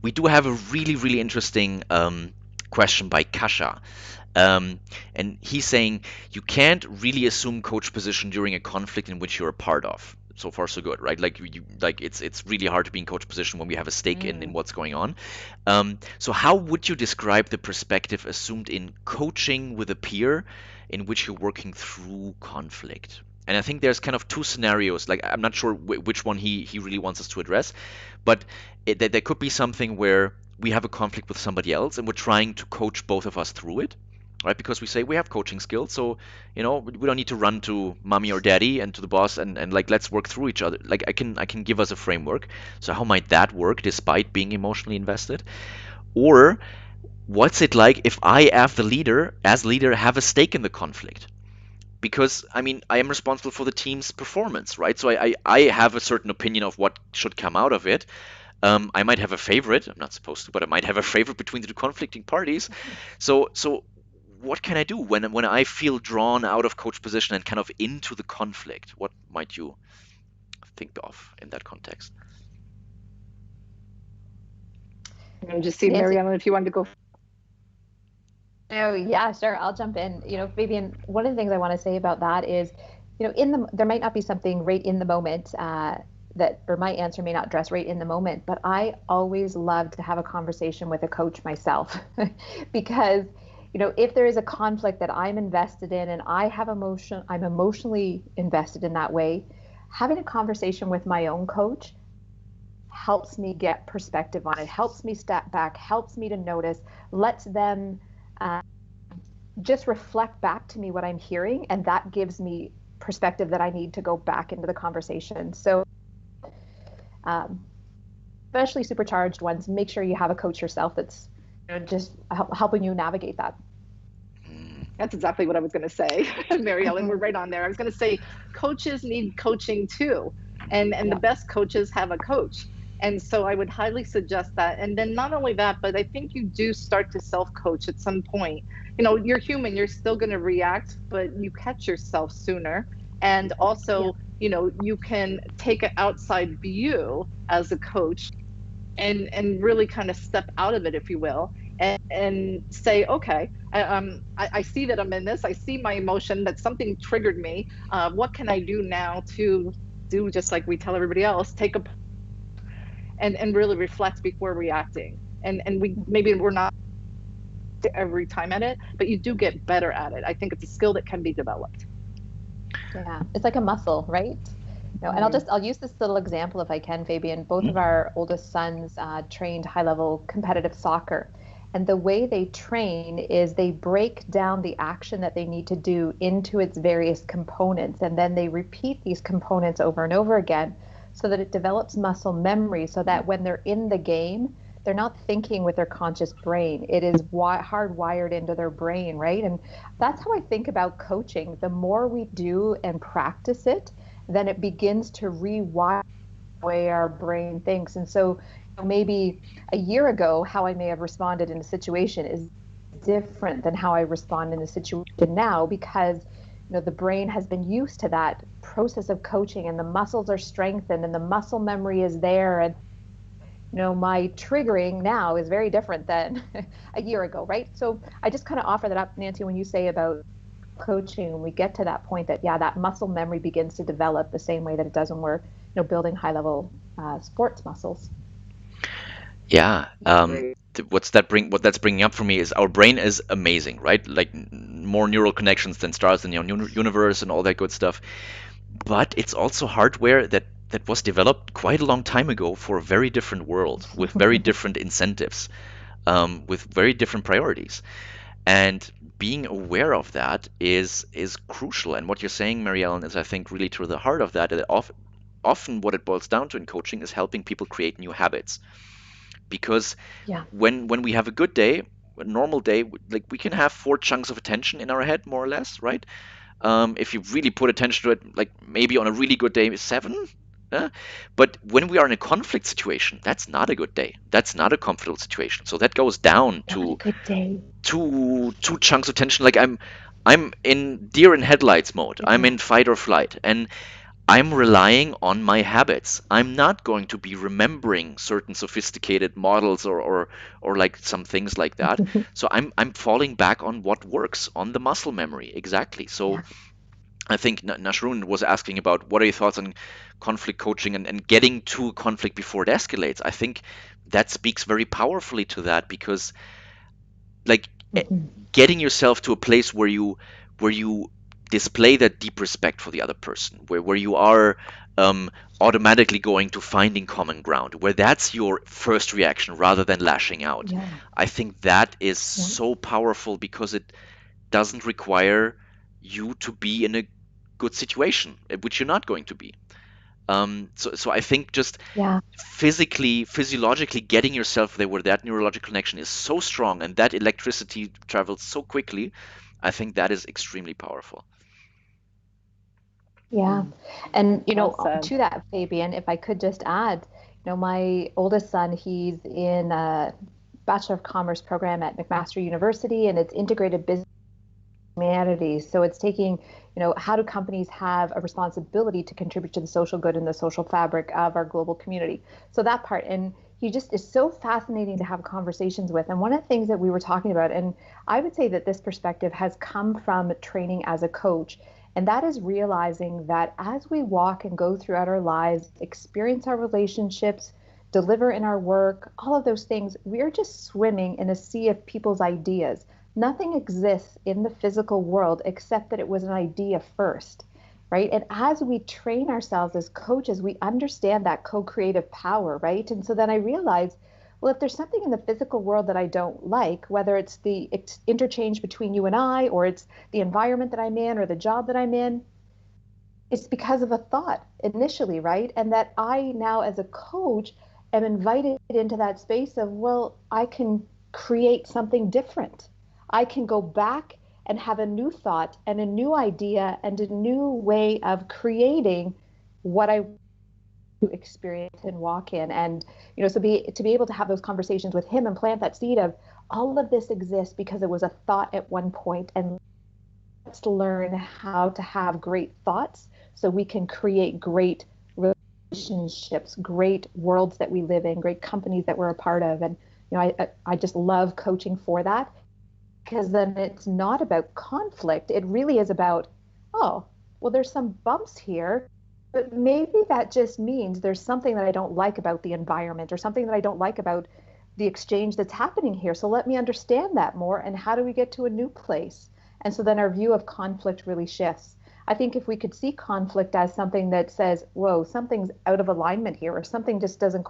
Speaker 1: We do have a really, really interesting question by Kasha. And he's saying, you can't really assume coach position during a conflict in which you're a part of. So far, so good, right? Like it's really hard to be in coach position when we have a stake in what's going on. So how would you describe the perspective assumed in coaching with a peer in which you're working through conflict? And I think there's kind of two scenarios. Like, I'm not sure which one he really wants us to address, but there could be something where we have a conflict with somebody else and we're trying to coach both of us through it. Right, because we say we have coaching skills, so we don't need to run to mommy or daddy and to the boss and like, let's work through each other. Like I can give us a framework. So how might that work despite being emotionally invested? Or what's it like if I, as leader, have a stake in the conflict? Because I am responsible for the team's performance, right? So I have a certain opinion of what should come out of it. I might have a favorite. I'm not supposed to, but I might have a favorite between the two conflicting parties. So what can I do when I feel drawn out of coach position and kind of into the conflict? What might you think of in that context?
Speaker 2: And just see,
Speaker 3: Nancy.
Speaker 2: Mary-Ellen, if you wanted to go.
Speaker 3: Oh, yeah, sure. I'll jump in. Fabian, one of the things I want to say about that is, there might not be something right in the moment or my answer may not address right in the moment, but I always love to have a conversation with a coach myself because, if there is a conflict that I'm invested in and I'm emotionally invested in that way, having a conversation with my own coach helps me get perspective on it, helps me step back, helps me to notice, lets them uh, just reflect back to me what I'm hearing, and that gives me perspective that I need to go back into the conversation. So, um, especially supercharged ones, make sure you have a coach yourself that's just helping you navigate that.
Speaker 2: That's exactly what I was going to say. Mary-Ellen, we're right on there. I was going to say coaches need coaching too. And
Speaker 3: Yeah.
Speaker 2: the best coaches have a coach. And so I would highly suggest that. And then not only that, but I think you do start to self-coach at some point. You're human, you're still going to react, but you catch yourself sooner. And also, you can take an outside view as a coach and really kind of step out of it, if you will, and say, okay, I see that I'm in this. I see my emotion, that something triggered me. What can I do now to do just like we tell everybody else, take a and really reflect before reacting. And we're not every time at it, but you do get better at it. I think it's a skill that can be developed.
Speaker 3: Yeah, it's like a muscle, right? And I'll use this little example if I can, Fabian. Both of our oldest sons trained high-level competitive soccer. And the way they train is they break down the action that they need to do into its various components. And then they repeat these components over and over again so that it develops muscle memory so that when they're in the game, they're not thinking with their conscious brain. It is hardwired into their brain, right? And that's how I think about coaching. The more we do and practice it, then it begins to rewire the way our brain thinks. And so maybe a year ago, how I may have responded in a situation is different than how I respond in a situation now because the brain has been used to that process of coaching and the muscles are strengthened and the muscle memory is there. And my triggering now is very different than a year ago, right? So I just kind of offer that up, Nancy, when you say about coaching, when we get to that point that, that muscle memory begins to develop the same way that it does when we're, building high level sports muscles.
Speaker 1: Yeah. What that's bringing up for me is our brain is amazing, right? Like more neural connections than stars in the universe and all that good stuff. But it's also hardware that was developed quite a long time ago for a very different world with very different incentives, with very different priorities. And being aware of that is crucial. And what you're saying, Mary-Ellen, is I think really to the heart of that. That often what it boils down to in coaching is helping people create new habits. Because
Speaker 3: Yeah.
Speaker 1: when we have a good day, a normal day, like we can have four chunks of attention in our head, more or less, right? If you really put attention to it, like maybe on a really good day, seven. But when we are in a conflict situation, that's not a good day. That's not a comfortable situation. So that goes down
Speaker 3: Not a
Speaker 1: to
Speaker 3: good day.
Speaker 1: two chunks of tension. Like I'm in deer in headlights mode. I'm in fight or flight, and I'm relying on my habits. I'm not going to be remembering certain sophisticated models or like some things like that. So I'm falling back on what works, on the muscle memory. Exactly. So
Speaker 3: Yeah.
Speaker 1: I think Nashrun was asking about what are your thoughts on conflict coaching and getting to conflict before it escalates. I think that speaks very powerfully to that because like
Speaker 3: Mhm.
Speaker 1: getting yourself to a place where you display that deep respect for the other person, where you are automatically going to finding common ground, where that's your first reaction rather than lashing out.
Speaker 3: Yeah.
Speaker 1: I think that is
Speaker 3: Yeah.
Speaker 1: so powerful because it doesn't require you to be in a good situation, which you're not going to be. So I think just
Speaker 3: Yeah.
Speaker 1: physiologically getting yourself there where that neurological connection is so strong and that electricity travels so quickly, I think that is extremely powerful.
Speaker 3: Yeah. And,
Speaker 2: Well said.
Speaker 3: to that, Fabian, if I could just add, My oldest son, he's in a Bachelor of Commerce program at McMaster University, and it's integrated business humanities. So it's taking, how do companies have a responsibility to contribute to the social good and the social fabric of our global community? So that part, and he just is so fascinating to have conversations with. And one of the things that we were talking about, and I would say that this perspective has come from training as a coach, and that is realizing that as we walk and go throughout our lives, experience our relationships, deliver in our work, all of those things, we're just swimming in a sea of people's ideas. Nothing exists in the physical world except that it was an idea first, right? And as we train ourselves as coaches, we understand that co-creative power, right? And so then I realized, well, if there's something in the physical world that I don't like, whether it's the interchange between you and I, or it's the environment that I'm in, or the job that I'm in, it's because of a thought initially, right? And that I now, as a coach, am invited into that space of, well, I can create something different. I can go back and have a new thought and a new idea and a new way of creating what I experience and walk in. And so to be able to have those conversations with him and plant that seed of all of this exists because it was a thought at one point, and let's learn how to have great thoughts so we can create great relationships, great worlds that we live in, great companies that we're a part of. And I just love coaching for that, because then it's not about conflict. It really is about, oh, well, there's some bumps here, but maybe that just means there's something that I don't like about the environment, or something that I don't like about the exchange that's happening here. So let me understand that more. And how do we get to a new place? And so then our view of conflict really shifts. I think if we could see conflict as something that says, whoa, something's out of alignment here, or something just doesn't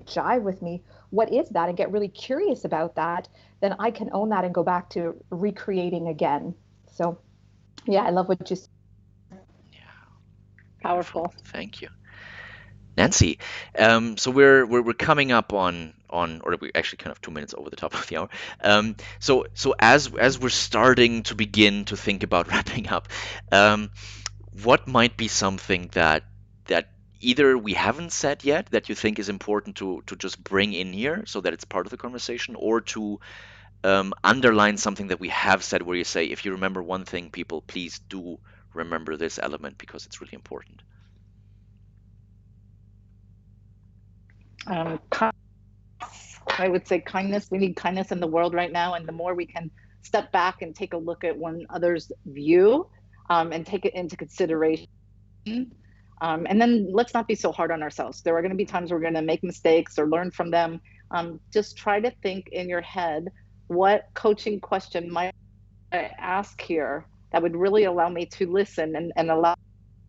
Speaker 3: jive with me, what is that? And get really curious about that, then I can own that and go back to recreating again. So yeah, I love what you said.
Speaker 1: Yeah, beautiful.
Speaker 2: Powerful.
Speaker 1: Thank you. Nancy, so we're coming up on, or we're actually kind of 2 minutes over the top of the hour. So as we're starting to begin to think about wrapping up, um, what might be something that either we haven't said yet that you think is important to just bring in here so that it's part of the conversation, or to underline something that we have said, where you say, if you remember one thing, people, please do remember this element because it's really important.
Speaker 2: Um, I would say kindness. We need kindness in the world right now. And the more we can step back and take a look at one other's view, and take it into consideration. And then let's not be so hard on ourselves. There are going to be times we're going to make mistakes or learn from them. Just try to think in your head, what coaching question might I ask here that would really allow me to listen, and allow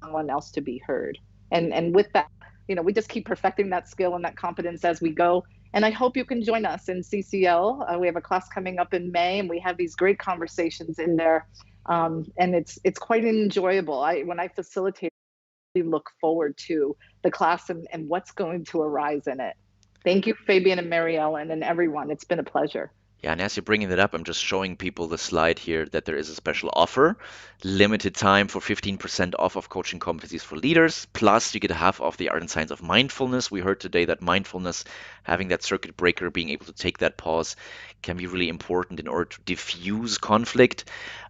Speaker 2: someone else to be heard. And with that, we just keep perfecting that skill and that competence as we go. And I hope you can join us in CCL. We have a class coming up in May, and we have these great conversations in there. And it's quite enjoyable. When I facilitate, I look forward to the class and what's going to arise in it. Thank you, Fabian and Mary-Ellen and everyone. It's been a pleasure.
Speaker 1: Yeah, and as you're bringing that up, I'm just showing people the slide here that there is a special offer, limited time for 15% off of coaching competencies for leaders. Plus, you get half off the art and science of mindfulness. We heard today that mindfulness, having that circuit breaker, being able to take that pause, can be really important in order to diffuse conflict.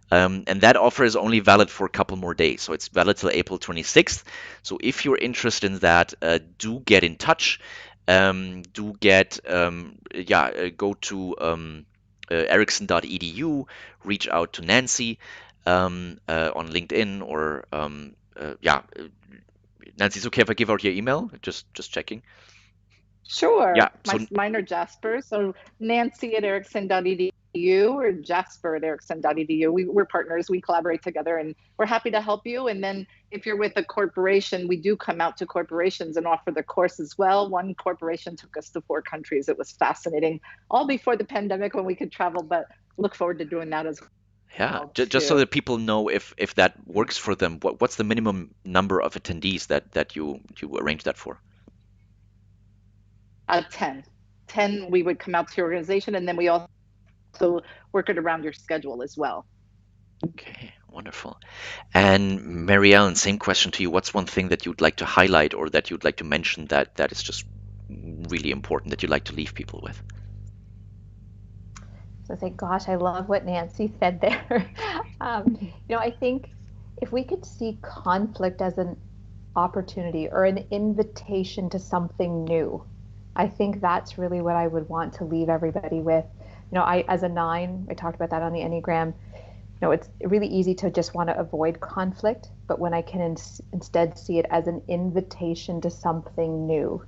Speaker 1: And that offer is only valid for a couple more days. So it's valid till April 26th. So if you're interested in that, do get in touch. Go to Erickson.edu, reach out to Nancy on LinkedIn, or Nancy, it's okay if I give out your email? Just checking. Yeah,
Speaker 2: Sure.
Speaker 1: so
Speaker 2: Mine are Jasper. So Nancy at Erickson.edu, or Jasper at Erickson.edu. We're partners. We collaborate together, and we're happy to help you. And then if you're with a corporation, we do come out to corporations and offer the course as well. One corporation took us to 4 countries. It was fascinating, all before the pandemic when we could travel, but look forward to doing that as
Speaker 1: yeah,
Speaker 2: well
Speaker 1: just so
Speaker 2: too.
Speaker 1: that people know if that works for them, what's the minimum number of attendees that you arrange that for?
Speaker 2: 10. 10, we would come out to your organization, and then we also work it around your schedule as well.
Speaker 1: Okay, wonderful. And Mary Ellen, same question to you. What's one thing that you'd like to highlight or that you'd like to mention that is just really important that you'd like to leave people with?
Speaker 3: So I say, gosh, I love what Nancy said there. I think if we could see conflict as an opportunity or an invitation to something new, I think that's really what I would want to leave everybody with. As a 9, I talked about that on the Enneagram. It's really easy to just want to avoid conflict, but when I can instead see it as an invitation to something new,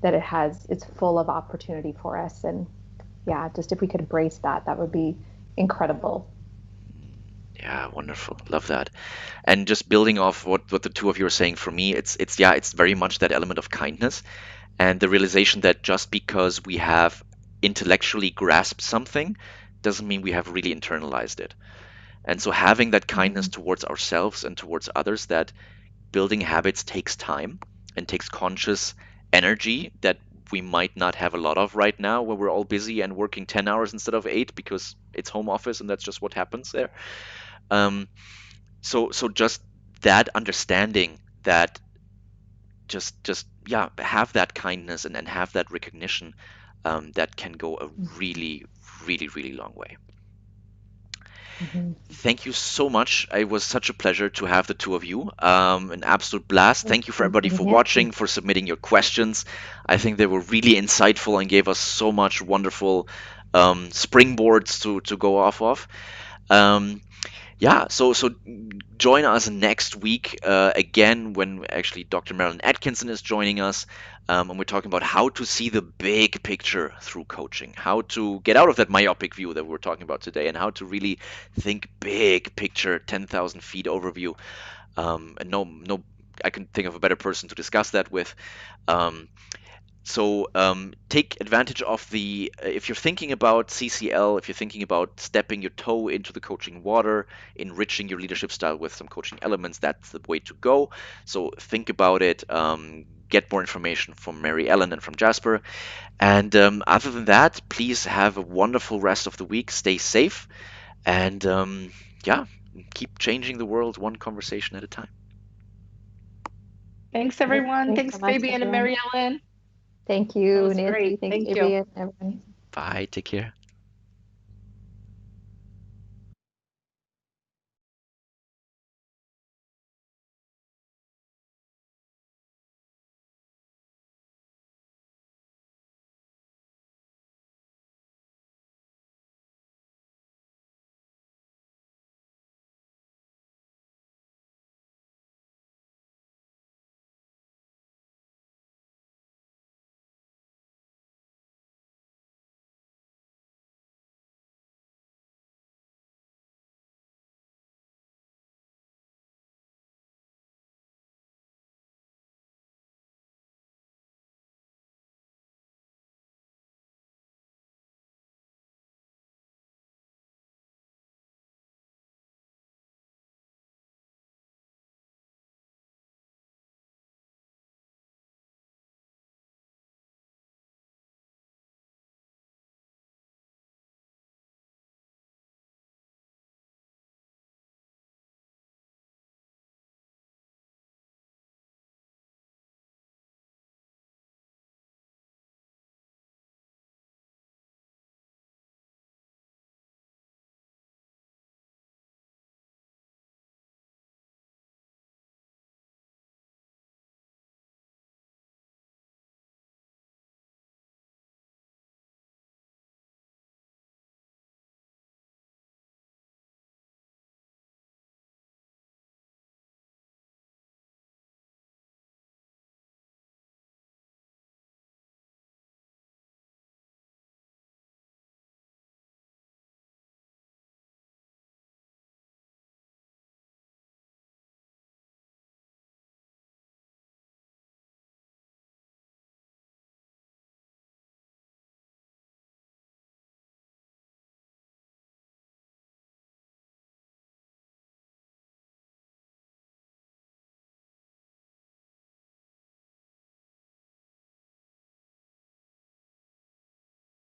Speaker 3: that it's full of opportunity for us. And yeah, just if we could embrace that, that would be incredible.
Speaker 1: Yeah, wonderful. Love that. And just building off what the two of you are saying, for me, it's very much that element of kindness and the realization that just because we have intellectually grasped something doesn't mean we have really internalized it. And so having that kindness
Speaker 3: Mm-hmm.
Speaker 1: towards ourselves and towards others, that building habits takes time and takes conscious energy that we might not have a lot of right now, where we're all busy and working 10 hours instead of 8 because it's home office and that's just what happens there. Um, so just that understanding that just yeah, have that kindness and have that recognition, that can go a really, really, really long way.
Speaker 3: Mm-hmm.
Speaker 1: Thank you so much. It was such a pleasure to have the two of you. An absolute blast. Thank you for everybody for watching, for submitting your questions. I think they were really insightful and gave us so much wonderful springboards to go off of. Um, yeah, so join us next week again when actually Dr. Mary-Ellen Edlington is joining us, and we're talking about how to see the big picture through coaching, how to get out of that myopic view that we're talking about today, and how to really think big picture, 10,000 feet overview. And no, I can think of a better person to discuss that with. Um, so take advantage of if you're thinking about CCL, if you're thinking about stepping your toe into the coaching water, enriching your leadership style with some coaching elements, that's the way to go. So think about it. Get more information from Mary-Ellen and from Jasper. And other than that, please have a wonderful rest of the week. Stay safe. And yeah, keep changing the world one conversation at a time.
Speaker 2: Thanks, everyone.
Speaker 3: Thanks
Speaker 2: Thanks,
Speaker 3: so much,
Speaker 2: Fabian and
Speaker 3: everyone.
Speaker 2: Mary Ellen.
Speaker 3: Thank
Speaker 2: That
Speaker 3: you,
Speaker 2: was great.
Speaker 3: Nancy. Thanks,
Speaker 2: Thank you.
Speaker 3: Fabian, everyone.
Speaker 1: Bye. Take care.